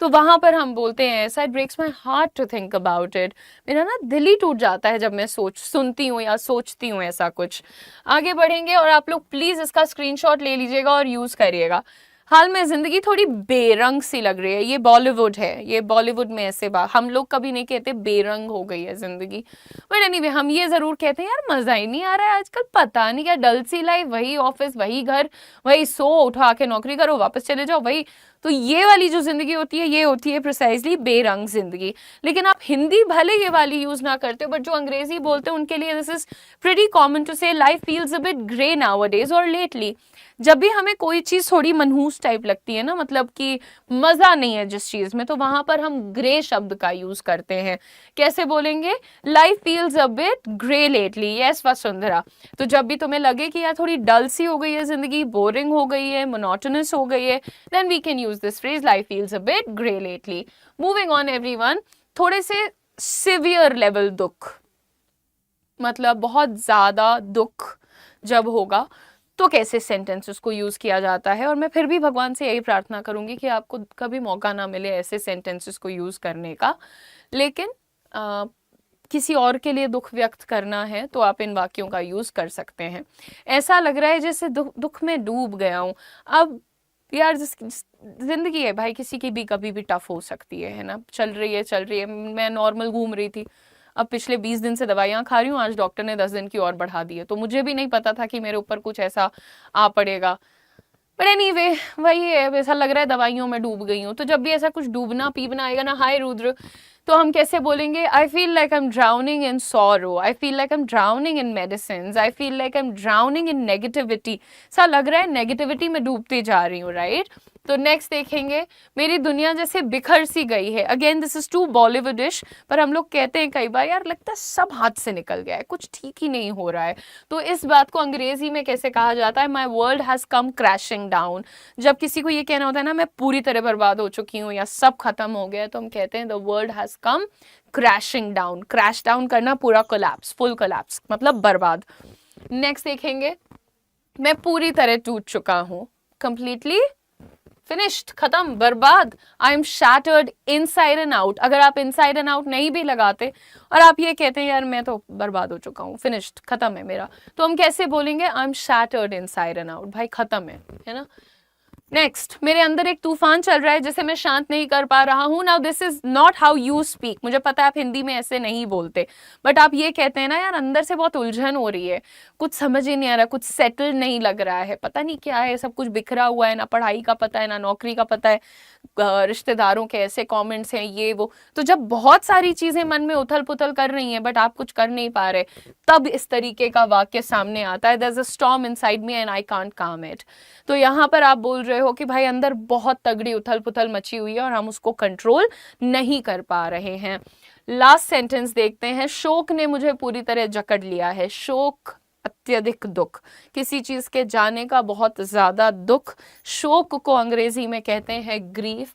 तो वहां पर हम बोलते हैं ऐसा, it breaks my heart to think about it. मेरा ना दिल ही टूट जाता है जब मैं सुनती हूँ या सोचती हूँ ऐसा कुछ। आगे बढ़ेंगे और आप लोग प्लीज इसका स्क्रीनशॉट ले लीजिएगा और यूज करिएगा। हाल में जिंदगी थोड़ी बेरंग सी लग रही है। ये बॉलीवुड है, ये बॉलीवुड में ऐसे हम लोग कभी नहीं कहते बेरंग हो गई है जिंदगी, बट एनीवे हम ये जरूर कहते हैं यार मजा ही नहीं आ रहा है आजकल, पता नहीं क्या डल सी लाइफ, वही ऑफिस, वही घर, वही सो उठा के नौकरी करो वापस चले जाओ, वही। तो ये वाली जो जिंदगी होती है, ये होती है प्रिसाइजली बेरंग जिंदगी। लेकिन आप हिंदी भले ये वाली यूज ना करते हो, बट जो अंग्रेजी बोलते हैं उनके लिए this is pretty common to say life feels a bit grey nowadays और लेटली। जब भी हमें कोई चीज थोड़ी मनहूस टाइप लगती है ना, मतलब कि मजा नहीं है जिस चीज में, तो वहां पर हम ग्रे शब्द का यूज करते हैं। कैसे बोलेंगे, life feels a bit grey lately. Yes Vasundhara. तो जब भी तुम्हें लगे कि यार थोड़ी डल सी हो गई है जिंदगी, बोरिंग हो गई है, मोनोटोनस हो गई है, then we can use this phrase life feels a bit grey lately. Moving on everyone, थोड़े से सिवियर लेवल दुख, मतलब बहुत ज्यादा दुख जब होगा तो कैसे सेंटेंस उसको यूज किया जाता है। और मैं फिर भी भगवान से यही प्रार्थना करूंगी कि आपको कभी मौका ना मिले ऐसे सेंटेंसेस को यूज करने का। लेकिन किसी और के लिए दुख व्यक्त करना है तो आप इन वाक्यों का यूज कर सकते हैं। ऐसा लग रहा है जैसे दुख में डूब गया हूं। अब यार जिंदगी है भाई, किसी की भी कभी भी टफ हो सकती है ना। चल रही है। मैं नॉर्मल घूम रही थी, अब पिछले 20 दिन से दवाइयां खा रही हूँ, आज डॉक्टर ने 10 दिन की और बढ़ा दी है, तो मुझे भी नहीं पता था कि मेरे ऊपर कुछ ऐसा आ पड़ेगा। बट एनीवे वही है, ऐसा लग रहा है दवाइयों में डूब गई हूँ। तो जब भी ऐसा कुछ डूबना पीबना आएगा ना, हाय रुद्र, तो हम कैसे बोलेंगे, I feel like I M drowning in sorrow, I feel like I M drowning in medicine, I feel like I M drowning in negativity. ऐसा लग रहा है नेगेटिविटी में डूबती जा रही हूँ, राइट। तो नेक्स्ट देखेंगे, मेरी दुनिया जैसे बिखर सी गई है। Again this is too Bollywoodish, पर हम लोग कहते हैं कई बार यार लगता है सब हाथ से निकल गया है, कुछ ठीक ही नहीं हो रहा है। तो इस बात को अंग्रेजी में कैसे कहा जाता है, my world has come crashing down. जब किसी को ये कहना होता है ना मैं पूरी तरह बर्बाद हो चुकी हूँ या सब खत्म हो गया, तो हम कहते हैं the world has come crashing down. Crash down करना, पूरा कोलैप्स, फुल कोलैप्स, मतलब बर्बाद। नेक्स्ट देखेंगे, मैं पूरी तरह टूट चुका हूँ, कंप्लीटली फिनिश्ड, खत्म, बर्बाद। I am shattered inside and out. अगर आप इनसाइड एंड आउट नहीं भी लगाते और आप ये कहते हैं यार मैं तो बर्बाद हो चुका हूँ, फिनिश्ड, खत्म है मेरा, तो हम कैसे बोलेंगे, I am shattered inside and out. भाई खत्म है ना। नेक्स्ट, मेरे अंदर एक तूफान चल रहा है जिसे मैं शांत नहीं कर पा रहा हूं। Now this is not how you speak, मुझे पता है आप हिंदी में ऐसे नहीं बोलते, बट आप ये कहते हैं ना, यार अंदर से बहुत उलझन हो रही है, कुछ समझ ही नहीं आ रहा, कुछ सेटल नहीं लग रहा है, पता नहीं क्या है, सब कुछ बिखरा हुआ है, ना पढ़ाई का पता है, ना नौकरी का पता है, रिश्तेदारों के ऐसे कमेंट्स हैं, ये वो। तो जब बहुत सारी चीजें मन में उथल पुथल कर रही हैं बट आप कुछ कर नहीं पा रहे, तब इस तरीके का वाक्य सामने आता है, there is a storm inside me and I can't calm it. तो यहाँ पर आप बोल रहे हो कि भाई अंदर बहुत तगड़ी उथल पुथल मची हुई है और हम उसको कंट्रोल नहीं कर पा रहे हैं। लास्ट सेंटेंस देखते हैं, शोक ने मुझे पूरी तरह जकड़ लिया है। शोक, अत्यधिक दुख, किसी चीज के जाने का बहुत ज्यादा दुख, शोक को अंग्रेजी में कहते हैं ग्रीफ।